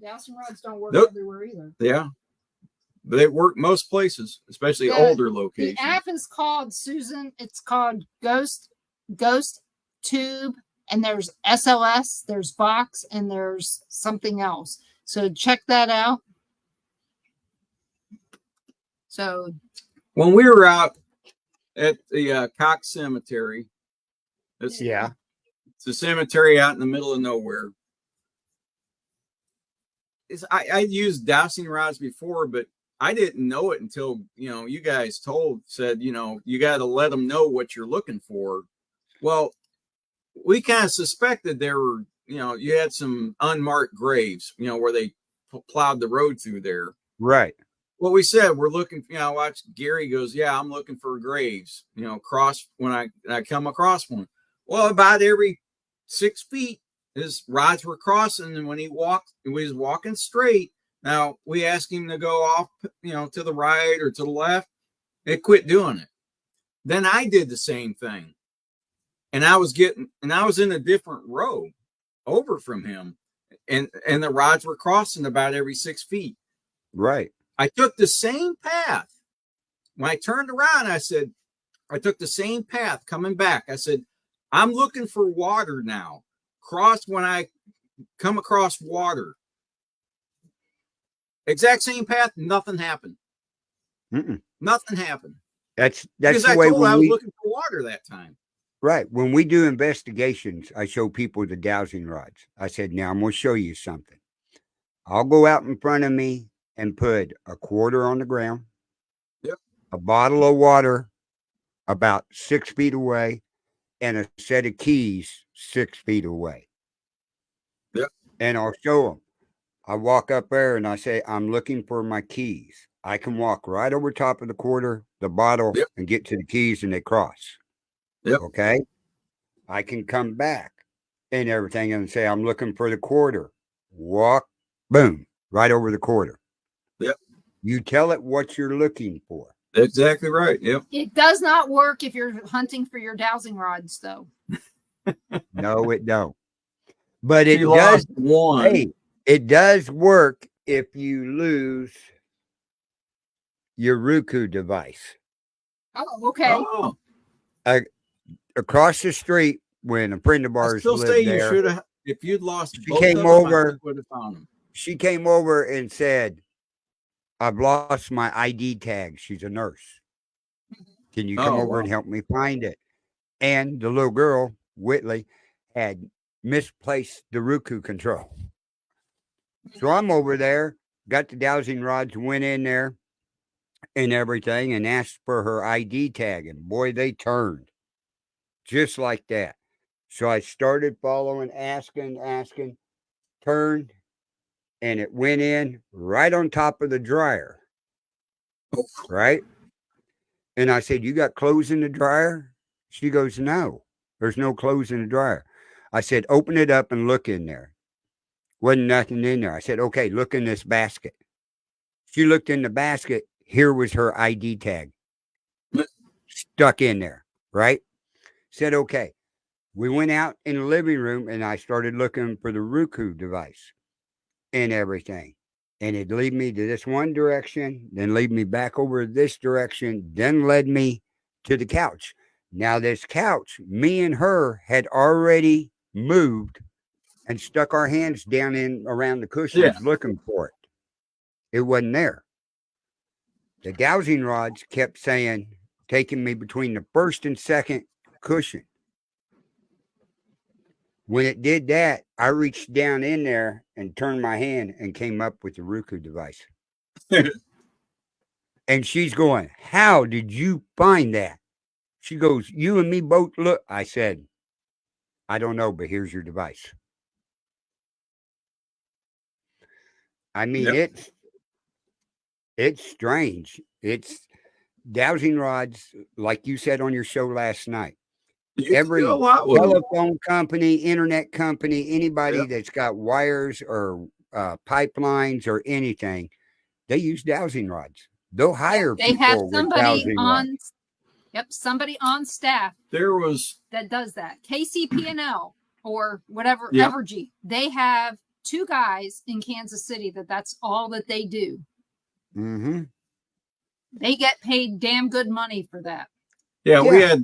Dowsing rods don't work Nope. everywhere either. Yeah. But they work most places, especially older locations. The app is called, Susan, it's called Ghost Tube, and there's SLS, there's Box, and there's something else. So check that out. So When we were out at the Cox Cemetery, it's a cemetery out in the middle of nowhere. I used dowsing rods before, but I didn't know it until, you guys said, you got to let them know what you're looking for. Well, we kind of suspected there were, you had some unmarked graves, where they plowed the road through there. Right. Well, we said we're looking, I watched Gary goes, yeah, I'm looking for graves, cross when I come across one. Well, about every 6 feet, his rods were crossing, and when he was walking straight. Now we asked him to go off, to the right or to the left. It quit doing it. Then I did the same thing, and I was in a different row over from him, and the rods were crossing about every 6 feet. Right. I took the same path. When I turned around, I took the same path coming back. I said, I'm looking for water now. Cross when I come across water. Exact same path, nothing happened. Nothing happened. That's because the way I was looking for water that time. Right. When we do investigations, I show people the dowsing rods. I said, now I'm going to show you something. I'll go out in front of me and put a quarter on the ground, a bottle of water about 6 feet away, and a set of keys 6 feet away. And I'll show them. I walk up there and I say, I'm looking for my keys. I can walk right over top of the quarter, the bottle, and get to the keys, and they cross. Okay. I can come back and everything and say, I'm looking for the quarter. Walk, boom, right over the quarter. You tell it what you're looking for. Exactly right. It does not work if you're hunting for your dowsing rods, though. No, it don't. But it does. Hey, it does work if you lose your Roku device. Oh, okay. Oh. Across the street, when a friend of ours lived there, you should have. If you'd lost, she came over. She came over and said, "I've lost my ID tag." She's a nurse. Can you come over and help me find it? And the little girl, Whitley, had misplaced the Roku control. So I'm over there, got the dowsing rods, went in there and everything, and asked for her ID tag. And boy, they turned just like that. So I started following, asking, turned, and it went in right on top of the dryer. Right? And I said, you got clothes in the dryer? She goes, no, there's no clothes in the dryer. I said, open it up and look in there. Wasn't nothing in there. I said, okay, look in this basket. She looked in the basket. Here was her ID tag stuck in there, right? Said, okay. We went out in the living room and I started looking for the Roku device and everything. And it lead me to this one direction, then lead me back over this direction, then led me to the couch. Now, this couch, me and her had already moved and stuck our hands down in around the cushions looking for it. It wasn't there. The dowsing rods kept saying, taking me between the first and second cushion. When it did that, I reached down in there and turned my hand and came up with the Roku device. And she's going, how did you find that? She goes, you and me both look. I said, I don't know, but here's your device. I mean, it's strange. It's dowsing rods, like you said on your show last night. Every telephone company, internet company, anybody that's got wires or pipelines or anything, they use dowsing rods. They'll hire people. They have somebody somebody on staff. There was that does that. KCP&L. or whatever, Yep. Evergy. They have 2 guys in Kansas City that's all that they do. Mm-hmm. They get paid damn good money for that. Yeah, Yeah.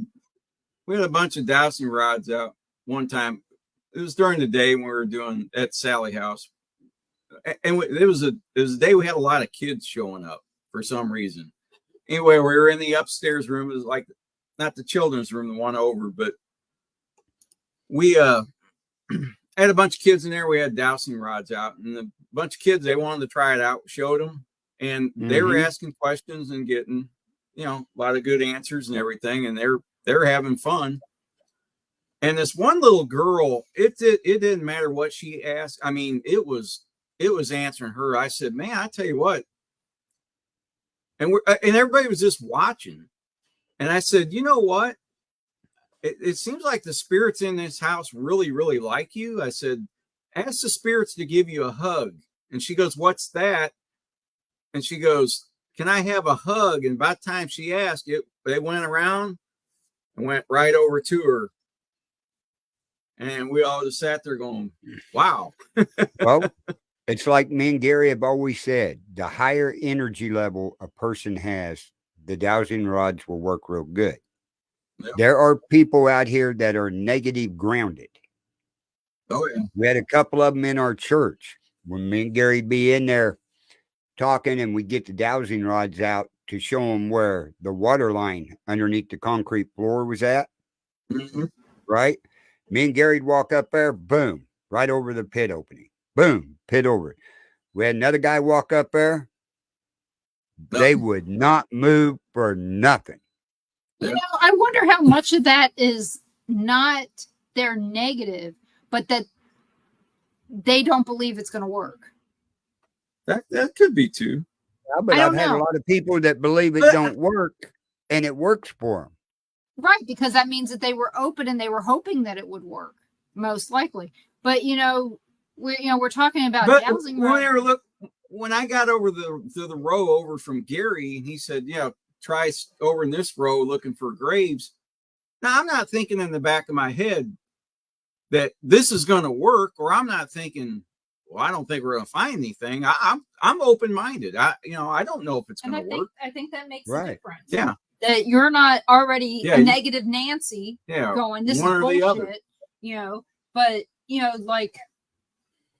we had a bunch of dowsing rods out one time. It was during the day when we were doing at Sally House, and it was a day we had a lot of kids showing up for some reason. Anyway, we were in the upstairs room. It was like not the children's room, the one over, but we had a bunch of kids in there. We had dowsing rods out, and a bunch of kids, they wanted to try it out. Showed them, and they were asking questions and getting, a lot of good answers and everything, and they're having fun. And this one little girl, it didn't matter what she asked. I mean, it was answering her. I said, man, I tell you what. And everybody was just watching. And I said, you know what? It seems like the spirits in this house really, really like you. I said, ask the spirits to give you a hug. And she goes, what's that? And she goes, can I have a hug? And by the time she asked it, they went around and went right over to her. And we all just sat there going, wow. Well, it's like me and Gary have always said, the higher energy level a person has, the dowsing rods will work real good. Yep. There are people out here that are negative grounded. Oh, yeah. We had a couple of them in our church. When me and Gary be in there talking, and we get the dowsing rods out to show them where the water line underneath the concrete floor was at. Mm-hmm. Right? Me and Gary'd walk up there, boom, right over the pit opening. Boom, pit over. We had another guy walk up there. They would not move for nothing. You know, I wonder how much of that is not their negative, but that they don't believe it's going to work. That could be too. Yeah, but I've had a lot of people that believe it don't work, and it works for them. Right, because that means that they were open and they were hoping that it would work, most likely. But we're talking about dowsing rods. When I got over the row over from Gary, and he said, "Yeah, try over in this row looking for graves." Now I'm not thinking in the back of my head that this is going to work, or I'm not thinking, well, I don't think we're going to find anything. I'm open minded. I don't know if it's going to work. I think that makes Right. a difference. Yeah. That you're not already a negative Nancy going, this is bullshit, but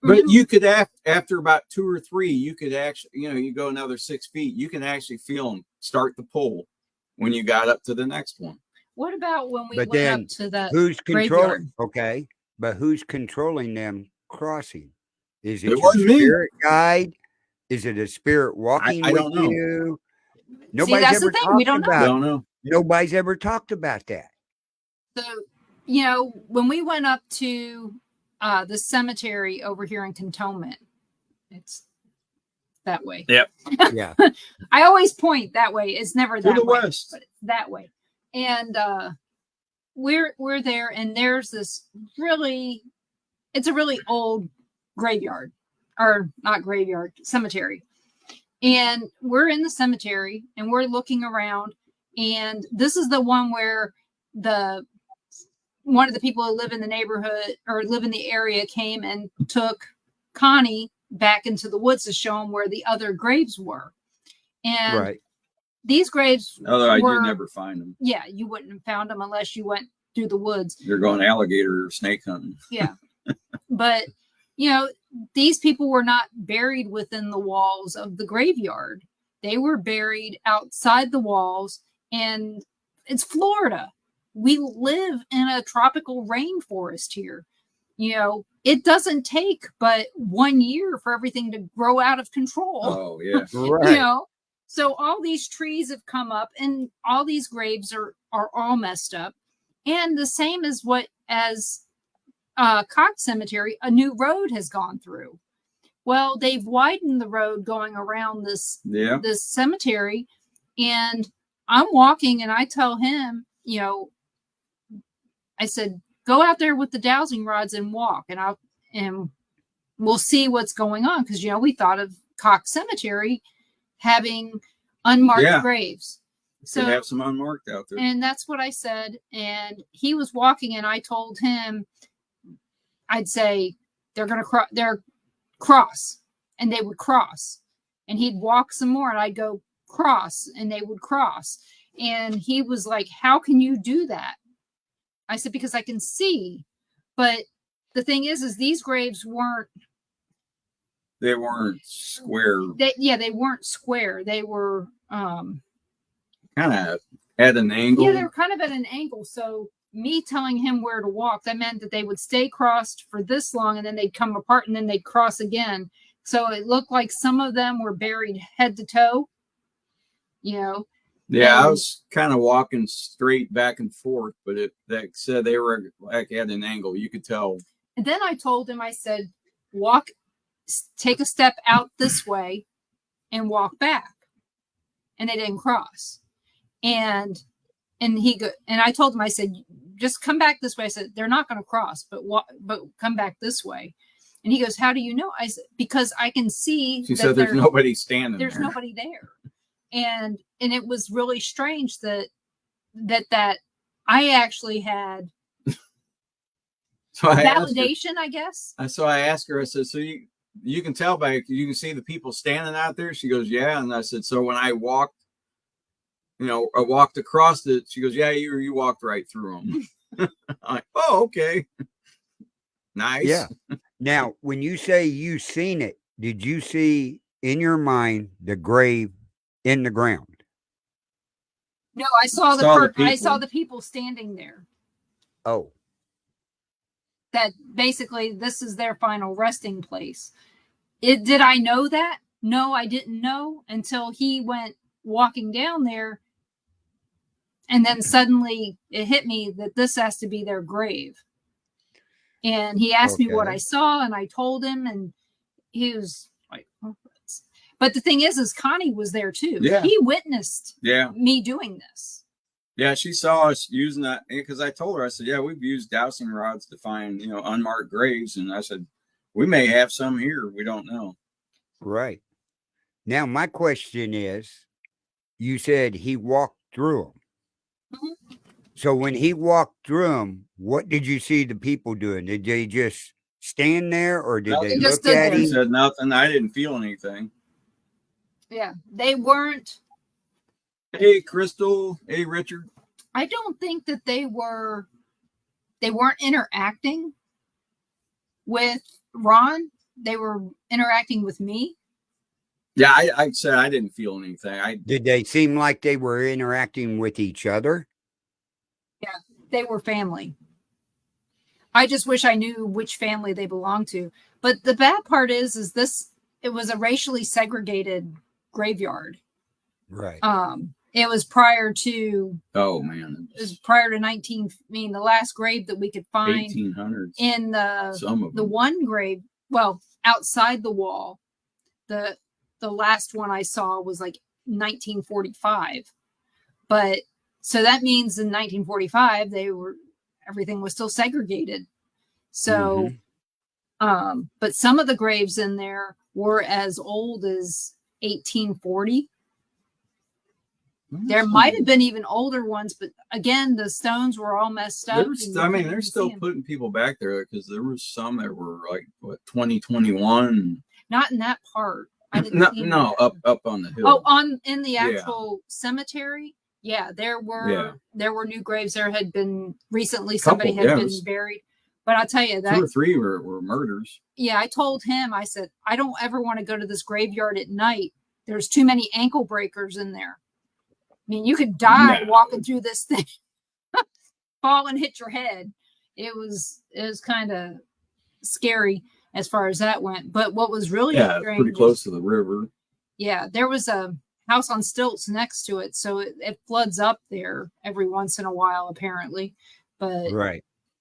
but you could after about 2 or 3, you could actually, you go another 6 feet, you can actually feel them start to pull when you got up to the next one. What about when we went up to that who's controlling? graveyard? Okay, but who's controlling them crossing? Is it It your wasn't spirit guide? Is it a spirit walking I with don't know. you? See, Nobody's that's ever the thing. talked We don't know. about. Don't know. Nobody's ever talked about that. So, when we went up to the cemetery over here in Cantonment, it's that way. Yep. Yeah. I always point that way. It's never that the way, west. but it's that way. And we're there, and there's this it's a really old graveyard, or not graveyard, cemetery. And we're in the cemetery, and we're looking around, and this is the one where one of the people who live in the neighborhood or live in the area came and took Connie back into the woods to show him where the other graves were. And these graves Otherwise, you'd never find them. Yeah, you wouldn't have found them unless you went through the woods. You're going alligator or snake hunting. Yeah. But, these people were not buried within the walls of the graveyard. They were buried outside the walls, and it's Florida. We live in a tropical rainforest here. It doesn't take but 1 year for everything to grow out of control. Oh, yeah. Right. So all these trees have come up, and all these graves are all messed up. And the same as Cox Cemetery, a new road has gone through. Well, they've widened the road going around this cemetery, and I'm walking, and I tell him, I said, go out there with the dowsing rods and walk, and we'll see what's going on, because we thought of Cox Cemetery having unmarked graves. So have some unmarked out there. And that's what I said. And he was walking, and I told him, I'd say they're going to they're cross, and they would cross, and he'd walk some more, and I'd go cross, and they would cross. And he was like, how can you do that? I said, because I can see. But the thing is these graves weren't square. They weren't square. They were kind of at an angle. Yeah, they were kind of at an angle. So me telling him where to walk, that meant that they would stay crossed for this long, and then they'd come apart, and then they'd cross again. So it looked like some of them were buried head to toe, you know. Yeah, I was kind of walking straight back and forth, but that said they were like at an angle. You could tell. And then I told him, I said, take a step out this way and walk back. And they didn't cross. And I told him, I said, just come back this way. I said, they're not going to cross, but come back this way. And he goes, how do you know? I said, because I can see. She said there's nobody standing there. There's nobody there. And it was really strange that I actually had validation, I guess. So I asked her, I said, so you can tell you can see the people standing out there? She goes, yeah. And I said, so when I walked, I walked across it, she goes, yeah, you walked right through them. I'm like, oh, okay. Nice. Yeah. Now, when you say you seen it, did you see in your mind the grave in the ground? No, I saw the people standing there. Oh. That basically this is their final resting place. Did I know that? No, I didn't know until he went walking down there. And then suddenly it hit me that this has to be their grave. And he asked me what I saw, and I told him, and he was like, oh. But the thing is Connie was there too. Yeah. He witnessed me doing this. Yeah, she saw us using that, because I told her, I said, yeah, we've used dowsing rods to find, unmarked graves. And I said, we may have some here. We don't know. Right. Now, my question is, you said he walked through them. Mm-hmm. So when he walked through them, what did you see the people doing? Did they just stand there, or did they look at him? He said nothing. I didn't feel anything. Yeah, they weren't. Hey, Crystal. Hey, Richard. I don't think that they weren't interacting with Ron. They were interacting with me. Yeah, I said I didn't feel anything. Did they seem like they were interacting with each other? Yeah, they were family. I just wish I knew which family they belonged to. But the bad part is it was a racially segregated graveyard. Right. It was prior to. Oh man. It was prior to the last grave that we could find 1800s in the one grave. Well, outside the wall, the last one I saw was like 1945. But so that means in 1945 everything was still segregated. So, but some of the graves in there were as old as 1840. There might have been even older ones, but again, the stones were all messed up. They're still putting people back there, because there was some that were like 2021. Not in that part. I didn't up on the hill. Oh, in the actual cemetery. Yeah, there were new graves. There had been recently somebody had been buried. But I'll tell you that 2 or 3 were murders. Yeah, I told him, I said, I don't ever want to go to this graveyard at night. There's too many ankle breakers in there. I mean, you could die walking through this thing, fall and hit your head. It was kind of scary as far as that went. But what was really strange, pretty close to the river. Yeah, there was a house on stilts next to it, so it floods up there every once in a while, apparently. But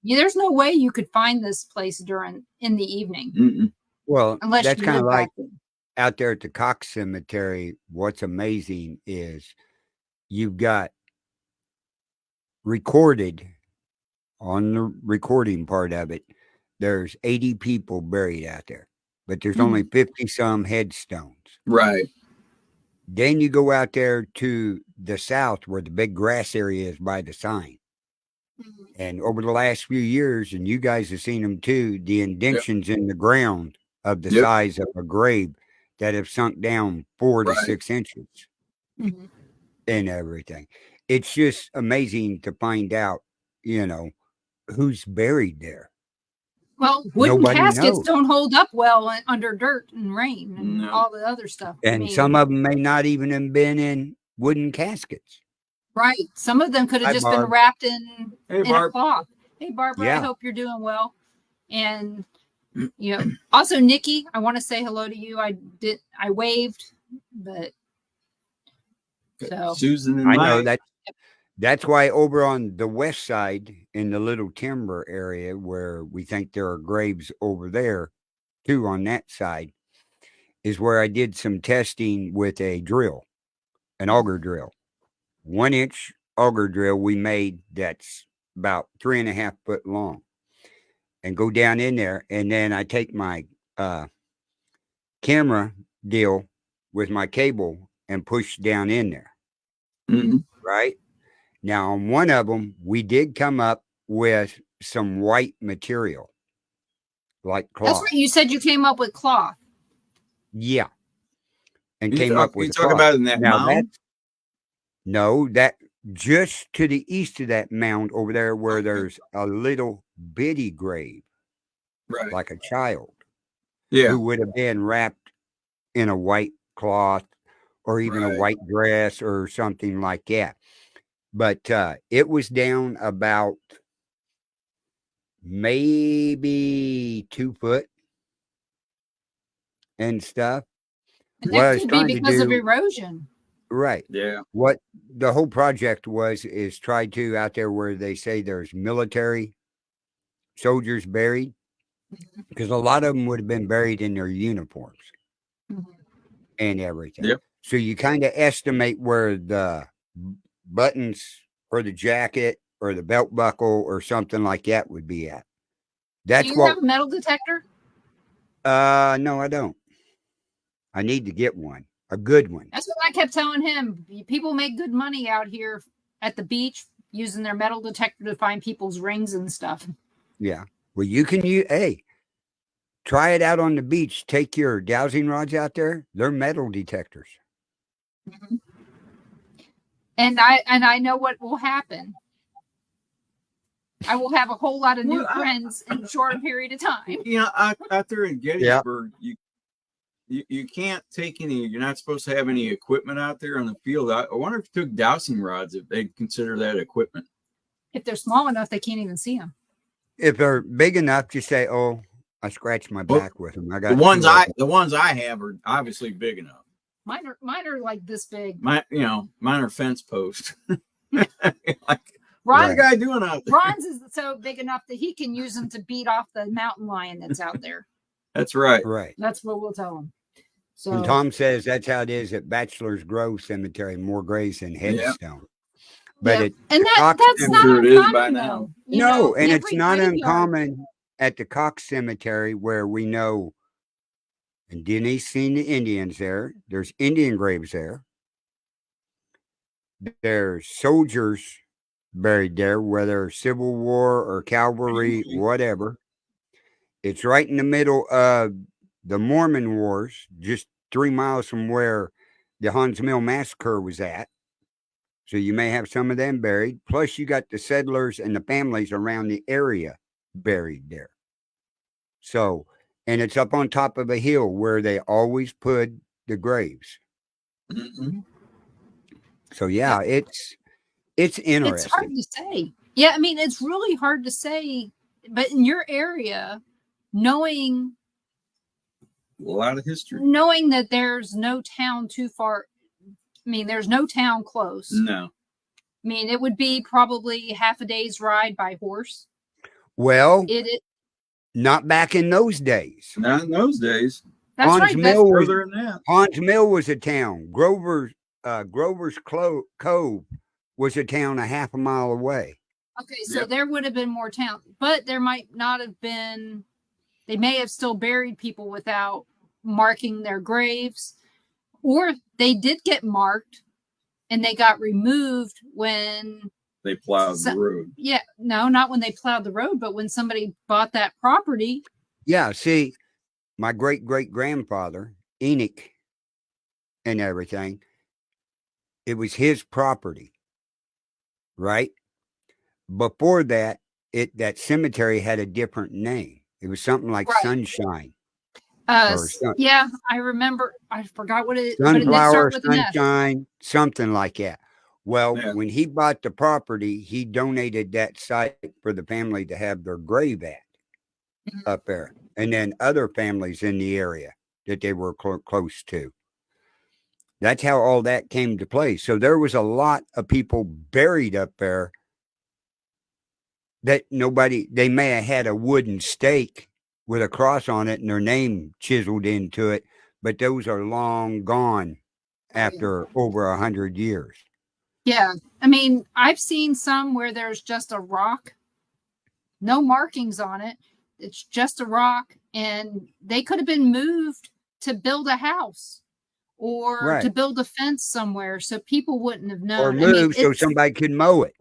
there's no way you could find this place in the evening. Mm-mm. Well, unless that's kind of like out there at the Cox Cemetery. What's amazing is you've got recorded on the recording part of it. There's 80 people buried out there, but there's only 50 some headstones. Right. Then you go out there to the south where the big grass area is by the sign. And over the last few years, and you guys have seen them too, the Yep. indentions in the ground of the Yep. size of a grave that have sunk down 4 to Right. 6 inches Mm-hmm. and everything. It's just amazing to find out, who's buried there. Well, wooden Nobody caskets knows. don't hold up well under dirt and rain and No. all the other stuff. And some of them may not even have been in wooden caskets. Right. Some of them could have Hi, just been Barb. wrapped in a Barb. cloth. Hey, Barbara, I Yeah. hope you're doing well. And also Nikki, I want to say hello to you. I waved, but so Susan and I know Mike. that's why over on the west side in the Little Timber area where we think there are graves over there too on that side is where I did some testing with a drill, an auger drill. 1-inch auger drill we made that's about 3.5 foot long. And go down in there, and then I take my camera deal with my cable and push down in there. Mhm. Right? Now, on one of them, we did come up with some white material, like that's cloth. right. You said you came up with cloth. Yeah. And You came up with talk cloth. about in that Now, mound? that just to the east of that mound over there where there's a little bitty grave, Right. like a child, Yeah. who would have been wrapped in a white cloth or even a Right. white dress or something like that. But it was down about maybe 2 foot and stuff. And What I that was could be trying to because of do, erosion. right? Yeah. What the whole project is try to out there where they say there's military soldiers buried, because a lot of them would have been buried in their uniforms Mhm. and everything. Yep. So you kind of estimate where the buttons for the jacket or the belt buckle or something like that would be at. That's Do you what. have a metal detector? No, I don't. I need to get one, a good one. That's what I kept telling him. People make good money out here at the beach using their metal detector to find people's rings and stuff. Yeah. Well, you can use. Hey, try it out on the beach. Take your dowsing rods out there. They're metal detectors. Mm-hmm. And I know what will happen. I will have a whole lot of new friends in a short period of time. Out there in Gettysburg, you can't take any. You're not supposed to have any equipment out there on the field. I wonder if you took dowsing rods, if they'd consider that equipment. If they're small enough, they can't even see them. If they're big enough, just say, "Oh, I scratched my back with them." I got the ones I have are obviously big enough. Mine are like this big. Mine are fence posts. Like, What's the guy doing out there? Ron's is so big enough that he can use them to beat off the mountain lion that's out there. That's right. Right. That's what we'll tell him. So and Tom says that's how it is at Bachelor's Grove Cemetery, more graves than headstone. But and that's not sure uncommon, it is by now. No, and it's not uncommon at the Cox Cemetery where we know, and Denny's seen the Indians there. There's Indian graves there. There's soldiers buried there, whether Civil War or cavalry, whatever. It's right in the middle of the Mormon Wars, just 3 miles from where the Hans Mill Massacre was at. So you may have some of them buried. Plus, you got the settlers and the families around the area buried there. So, and it's up on top of a hill where they always put the graves. Mm-hmm. So yeah, it's interesting. It's hard to say. Yeah, I mean, it's really hard to say. But in your area, knowing a lot of history, knowing that there's no town too far. I mean, there's no town close. No. I mean, it would be probably half a day's ride by horse. Well, not back in those days. Not in those days. That's Hans right. Mill That's further than that. Hans Mill was a town. Grover's Cove was a town a half a mile away. Okay, so there would have been more town, but there might not have been. They may have still buried people without marking their graves, or they did get marked and they got removed when they plowed the road. Yeah, no, not when they plowed the road, but when somebody bought that property. Yeah, see, my great-great-grandfather, Enoch, and everything, it was his property, right? Before that, that cemetery had a different name. It was something like Right. Sunshine. Yeah, I remember. I forgot what it. But it Sunflower, started with an S. Sunshine, something like that. Well, Yeah. when he bought the property, he donated that site for the family to have their grave at up there, and then other families in the area that they were close to. That's how all that came to play. So there was a lot of people buried up there that they may have had a wooden stake with a cross on it and their name chiseled into it, but those are long gone after over 100 years. Yeah. I mean, I've seen some where there's just a rock, no markings on it. It's just a rock, and they could have been moved to build a house or to build a fence somewhere so people wouldn't have known. Or moved so somebody could mow it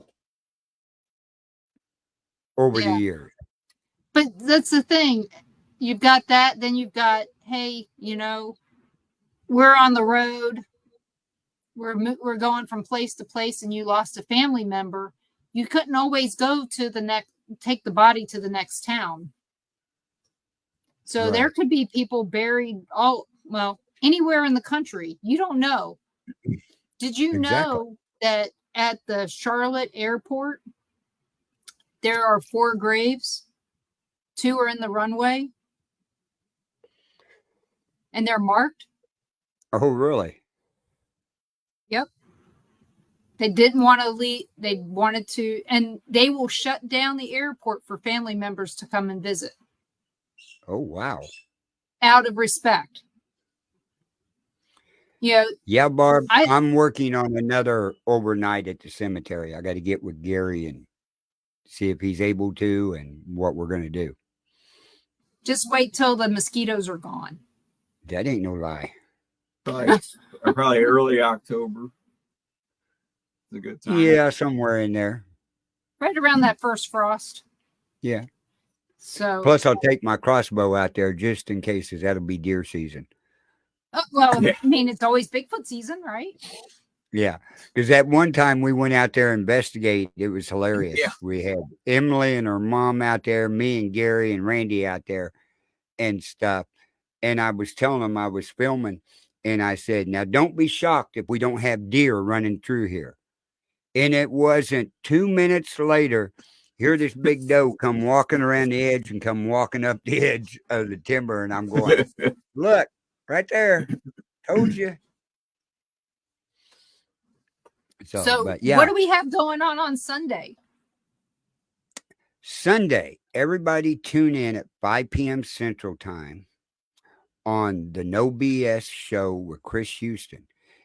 over the years. But that's the thing. You've got that, then you've got, hey, we're on the road. We're going from place to place, and you lost a family member. You couldn't always go to take the body to the next town. So there could be people buried anywhere in the country. You don't know. Did you know that at the Charlotte airport, there are 4 graves? 2 are in the runway. And they're marked? Oh, really? Yep. They didn't want to leave. They wanted to, and they will shut down the airport for family members to come and visit. Oh, wow. Out of respect. Yeah, Barb, I'm working on another overnight at the cemetery. I got to get with Gary and see if he's able to and what we're going to do. Just wait till the mosquitoes are gone. That ain't no lie. Probably early October. It's a good time. Yeah, somewhere in there. Right around that first frost. Yeah. So plus, I'll take my crossbow out there just in case, as that'll be deer season. I mean, it's always Bigfoot season, right? Yeah, because that one time we went out there and investigate, it was hilarious. Yeah. We had Emily and her mom out there, me and Gary and Randy out there and stuff. And I was telling them I was filming, and I said, now don't be shocked if we don't have deer running through here. And it wasn't 2 minutes later, here this big doe come walking around the edge and come walking up the edge of the timber. And I'm going, look, right there. Told you. So what do we have going on Sunday? Sunday, everybody tune in at 5 p.m. Central Time on the No BS show with Chris Houston.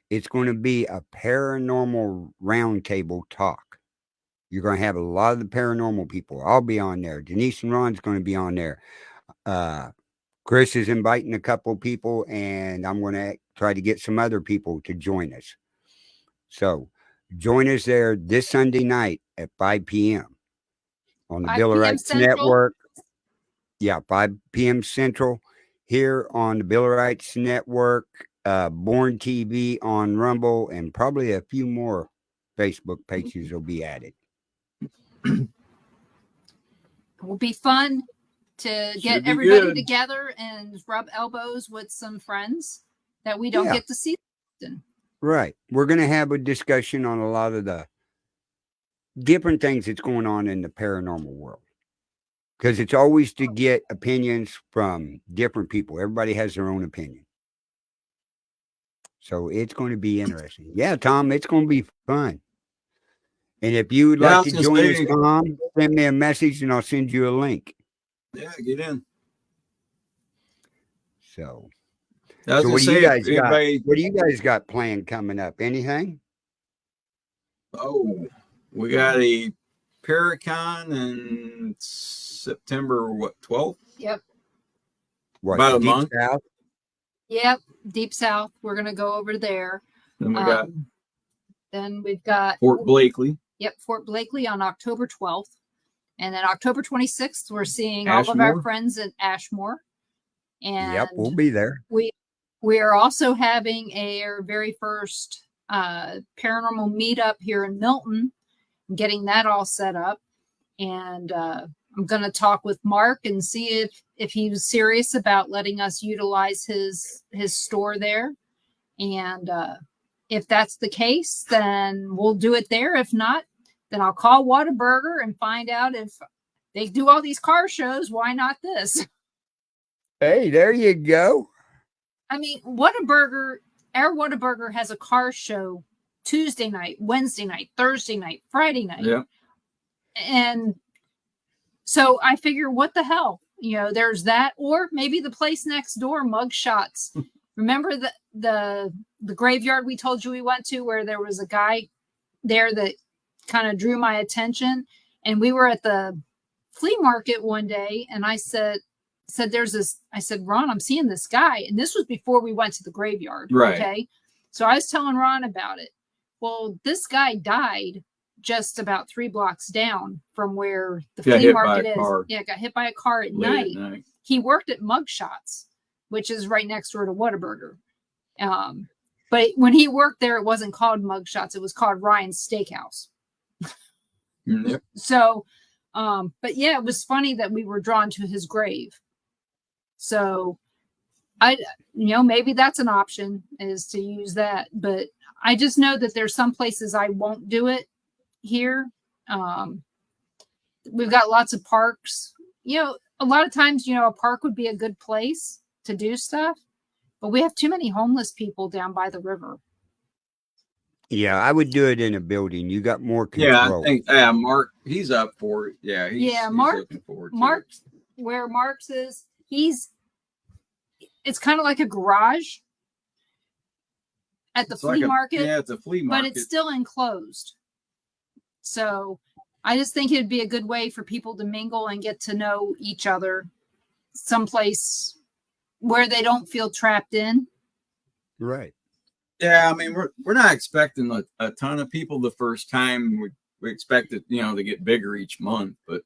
It's going to be a paranormal roundtable talk. You're going to have a lot of the paranormal people. I'll be on there. Denise and Ron's going to be on there. Chris is inviting a couple people, and I'm going to try to get some other people to join us. So join us there this Sunday night at 5 p.m. on the Bill of Rights Network. Yeah, 5 p.m. Central here on the Bill of Rights Network, Born TV on Rumble, and probably a few more Facebook pages will be added. It will be fun to get everybody together and rub elbows with some friends that we don't get to see often. Right. We're going to have a discussion on a lot of the different things that's going on in the paranormal world. Because it's always to get opinions from different people. Everybody has their own opinion. So it's going to be interesting. Yeah, Tom, it's going to be fun. And if you would like to join us, Tom, send me a message and I'll send you a link. Yeah, get in. So what do you guys got planned coming up? Anything? Oh, we got a Paracon in September, 12th? Yep. What, about a month? South? Yep, Deep South. We're going to go over there. Then we've got Fort Blakely. Yep, Fort Blakely on October 12th. And then October 26th, we're seeing all of our Ashmore? friends at Ashmore. And Yep, we'll be there. we are also having our very first paranormal meetup here in Milton, getting that all set up. And I'm going to talk with Mark and see if he was serious about letting us utilize his store there. And if that's the case, then we'll do it there. If not, then I'll call Whataburger and find out if they do all these car shows. Why not this? Hey, there you go. I mean, Whataburger, our Whataburger has a car show Tuesday night, Wednesday night, Thursday night, Friday night. Yeah. And so I figure, what the hell? You know, there's that, or maybe the place next door, Mug Shots. Remember the graveyard we told you we went to, where there was a guy there that kind of drew my attention, and we were at the flea market one day, and I said there's this. I said, Ron, I'm seeing this guy, and this was before we went to the graveyard. Right. Okay, so I was telling Ron about it. Well, this guy died just about 3 blocks down from where the flea market is. Yeah, got hit by a car at night. He worked at Mug Shots, which is right next door to Whataburger. But when he worked there, it wasn't called Mug Shots. It was called Ryan's Steakhouse. Yep. So, but yeah, it was funny that we were drawn to his grave. So maybe that's an option, is to use that. But I just know that there's some places I won't do it here. We've got lots of parks. A lot of times, a park would be a good place to do stuff, but we have too many homeless people down by the river. Yeah, I would do it in a building. You got more control. Yeah, I think Mark, he's up for it. Yeah, he's looking forward to it. Where Mark's is, it's kind of like a garage at the flea market. Yeah, it's a flea market. But it's still enclosed. So I just think it'd be a good way for people to mingle and get to know each other someplace where they don't feel trapped in. Right. Yeah, I mean, we're not expecting a ton of people the first time. We expect it, to get bigger each month, but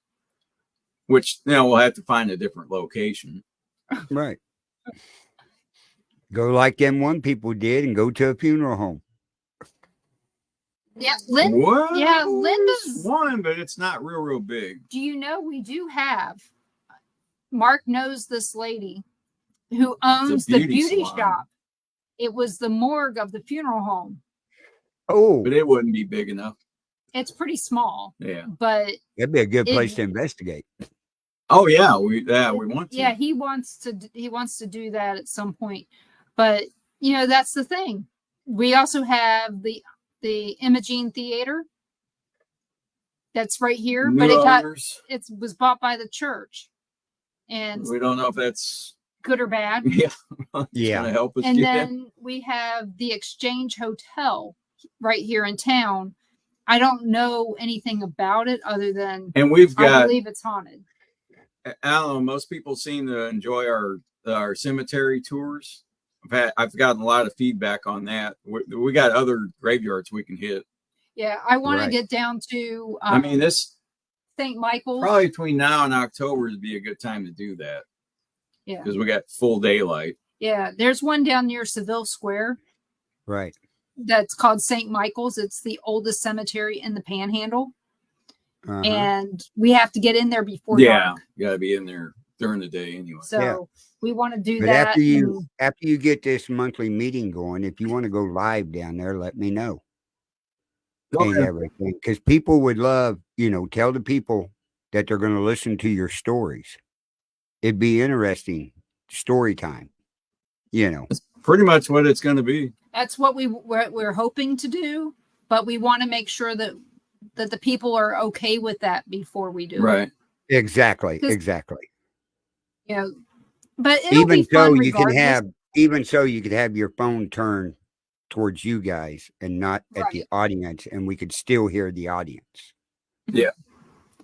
which, we'll have to find a different location. Right. Go like them one people did and go to a funeral home. Yeah, Linda's one, but it's not real big. Do you know we do have? Mark knows this lady who owns the beauty shop. It was the morgue of the funeral home. Oh, but it wouldn't be big enough. It's pretty small. Yeah, but that'd be a good place to investigate. Oh yeah, we want to. Yeah, he wants to do that at some point. But that's the thing. We also have the Imogene Theater. That's right here, but it was bought by the church, and we don't know if that's good or bad. Yeah, yeah. Gonna help us. And then we have the Exchange Hotel right here in town. I don't know anything about it other than, and I believe it's haunted. I don't know. Most people seem to enjoy our cemetery tours. I've gotten a lot of feedback on that. We got other graveyards we can hit. Yeah, I want to get down to. This St. Michael's. Probably between now and October would be a good time to do that. Yeah, because we got full daylight. Yeah, there's one down near Seville Square. Right. That's called St. Michael's. It's the oldest cemetery in the Panhandle. Uh-huh. And we have to get in there before dark. You got to be in there during the day anyway. So we want to do that. After you get this monthly meeting going, if you want to go live down there, let me know. Okay. And everything, because people would love, tell the people that they're going to listen to your stories. It'd be interesting story time. It's pretty much what it's going to be. That's what we're hoping to do, but we want to make sure that the people are okay with that before we do it. Exactly. But even so, you could have your phone turned towards you guys and not at the audience, and we could still hear the audience. Yeah.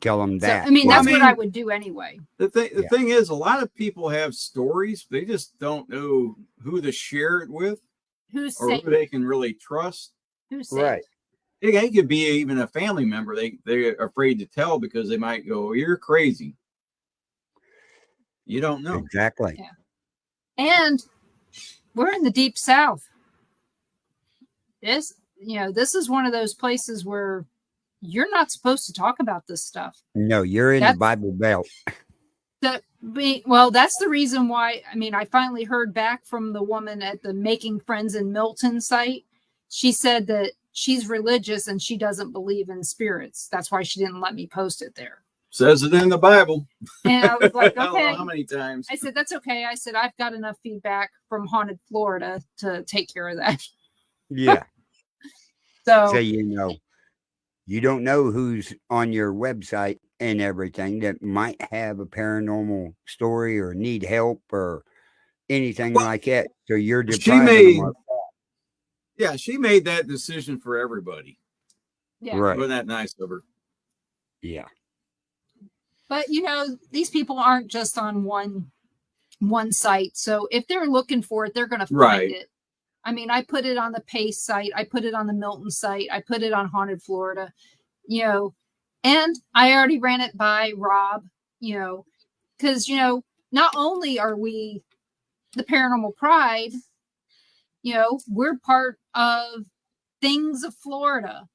Tell them that. That's what I would do anyway. The thing is, a lot of people have stories. They just don't know who to share it with, who they can really trust. Who's safe. Right. It could be even a family member. They're afraid to tell because they might go, "You're crazy." You don't know. Exactly. Yeah. And we're in the deep South. This is one of those places where you're not supposed to talk about this stuff. No, you're in the Bible Belt. That's the reason why. I mean, I finally heard back from the woman at the Making Friends in Milton site. She said that she's religious and she doesn't believe in spirits. That's why she didn't let me post it there. Says it in the Bible. And I was like, I don't know okay. how many times? I said, that's okay. I said, I've got enough feedback from Haunted Florida to take care of that. Yeah. So you don't know who's on your website and everything that might have a paranormal story or need help or anything like that. So you're depriving them of Yeah, she made that decision for everybody. Yeah. Right. Wasn't that nice of her? Yeah. But these people aren't just on one site. So if they're looking for it, they're going to find it. I mean, I put it on the Pace site. I put it on the Milton site. I put it on Haunted Florida, and I already ran it by Rob, because, not only are we the Paranormal Pride, we're part of Things of Florida.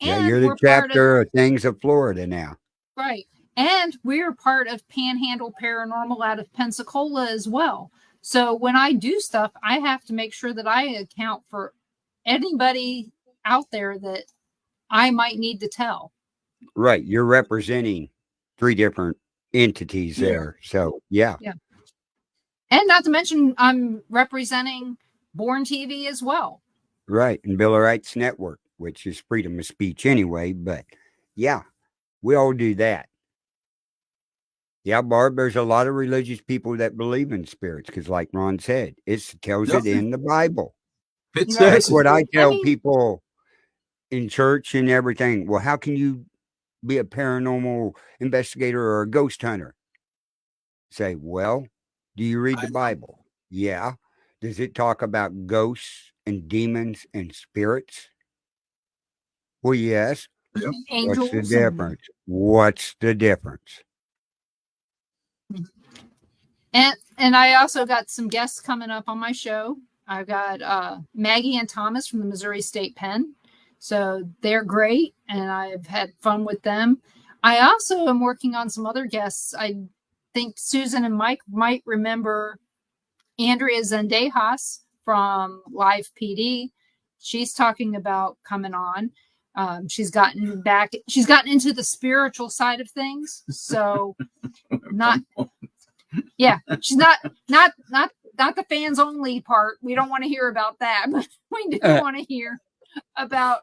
And you're the chapter of Things of Florida now. Right. And we're part of Panhandle Paranormal out of Pensacola as well. So when I do stuff, I have to make sure that I account for anybody out there that I might need to tell. Right. You're representing 3 different entities there. So, yeah. Yeah. And not to mention, I'm representing Born TV as well. Right. And Bill of Rights Network, which is freedom of speech anyway. But, yeah, we all do that. Yeah, Barb, there's a lot of religious people that believe in spirits because, like Ron said, it tells it in the Bible. That's what I tell people in church and everything. Well, how can you be a paranormal investigator or a ghost hunter? Say, well, do you read the Bible? Yeah. Does it talk about ghosts and demons and spirits? Well, yes. Yep. What's the difference? What's the difference? And I also got some guests coming up on my show. I've got Maggie and Thomas from the Missouri State Pen. So they're great, and I've had fun with them. I also am working on some other guests. I think Susan and Mike might remember Andrea Zendejas from Live PD. She's talking about coming on. She's gotten into the spiritual side of things. So she's not the fans only part. We don't want to hear about that, but we do want to hear about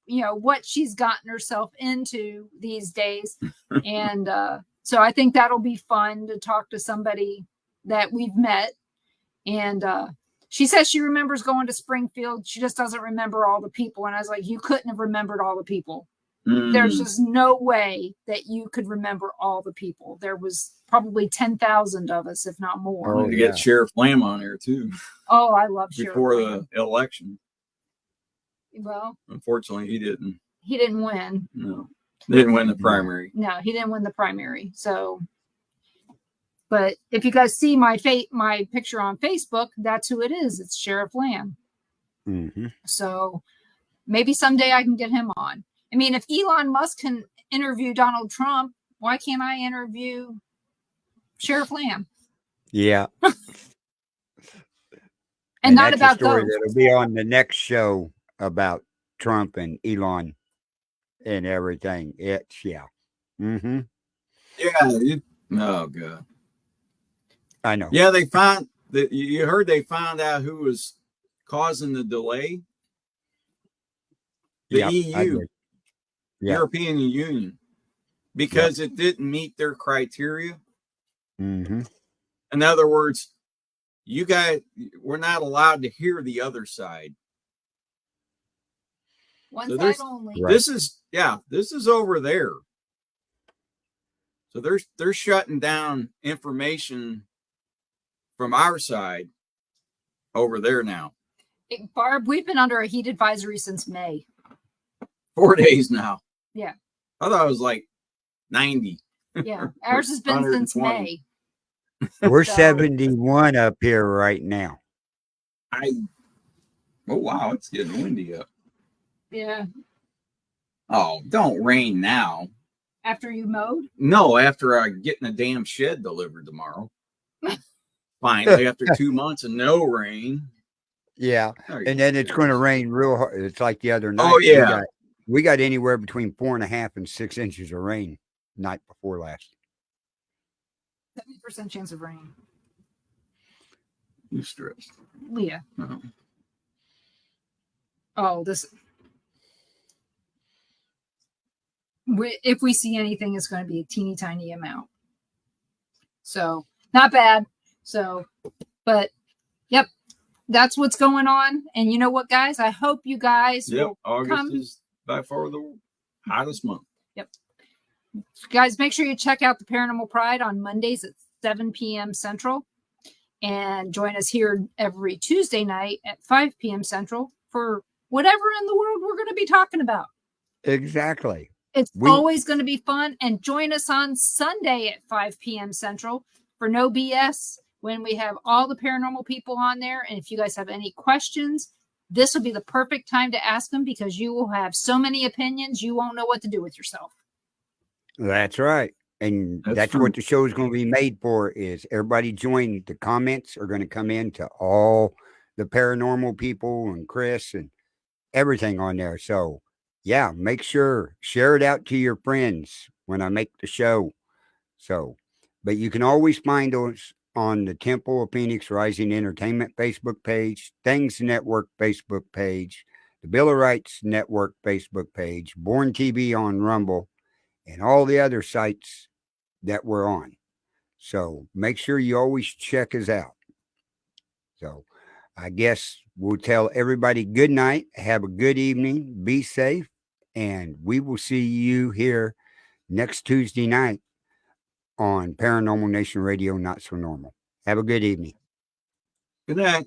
what she's gotten herself into these days. And so I think that'll be fun to talk to somebody that we've met. And she says she remembers going to Springfield. She just doesn't remember all the people. And I was like, you couldn't have remembered all the people. There's just no way that you could remember all the people. There was probably 10,000 of us, if not more. Oh, to get Sheriff Lamb on here too. Oh, I love Sheriff before Lamb. The election. Well, unfortunately, he didn't. He didn't win. No, didn't win the primary. No, he didn't win the primary. So, but if you guys see my picture on Facebook, that's who it is. It's Sheriff Lamb. Mm-hmm. So maybe someday I can get him on. I mean, if Elon Musk can interview Donald Trump, why can't I interview Sheriff Lamb? Yeah. and not about ghosts. That'll be on the next show about Trump and Elon and everything. Mm-hmm. Yeah. Oh God. I know. Yeah, they found that. You heard they found out who was causing the delay. The EU. European Union, because it didn't meet their criteria. Mm-hmm. In other words, we're not allowed to hear the other side. One side only. This is over there. So they're shutting down information from our side over there now. Barb, we've been under a heat advisory since May. 4 days now. Yeah. I thought it was like 90. Yeah. Ours has been since 120. May. We're So- 71 up here right now. Oh wow, it's getting windy up. Yeah. Oh, don't rain now. After you mowed? No, after I get in a damn shed delivered tomorrow. Finally, after 2 months of no rain. Yeah. There you And go. then it's going to rain real hard. It's like the other night. Oh, yeah. We got anywhere between 4.5 and 6 inches of rain night before last. 70% chance of rain. You stressed. Yeah. Oh. Oh, this. If we see anything, it's going to be a teeny tiny amount. So, not bad. So, but yep, that's what's going on. And you know what, guys? I hope you guys Yep, will August come. is by far the hottest month. Yep. Guys, make sure you check out the Paranormal Pride on Mondays at 7 p.m. Central. And join us here every Tuesday night at 5 p.m. Central for whatever in the world we're going to be talking about. Exactly. It's always going to be fun. And join us on Sunday at 5 p.m. Central for No BS when we have all the paranormal people on there. And if you guys have any questions, this will be the perfect time to ask them because you will have so many opinions, you won't know what to do with yourself. That's right. And that's true. what the show is going to be made for is everybody join. The comments are going to come in to all the paranormal people and Chris and everything on there. So yeah, make sure share it out to your friends when I make the show. So, but you can always find us on the Temple of Phoenix Rising Entertainment Facebook page, Things Network Facebook page, the Bill of Rights Network Facebook page, Born TV on Rumble, and all the other sites that we're on. So make sure you always check us out. So I guess we'll tell everybody good night. Have a good evening. Be safe. And we will see you here next Tuesday night on Paranormal Nation Radio, Not So Normal. Have a good evening. Good night.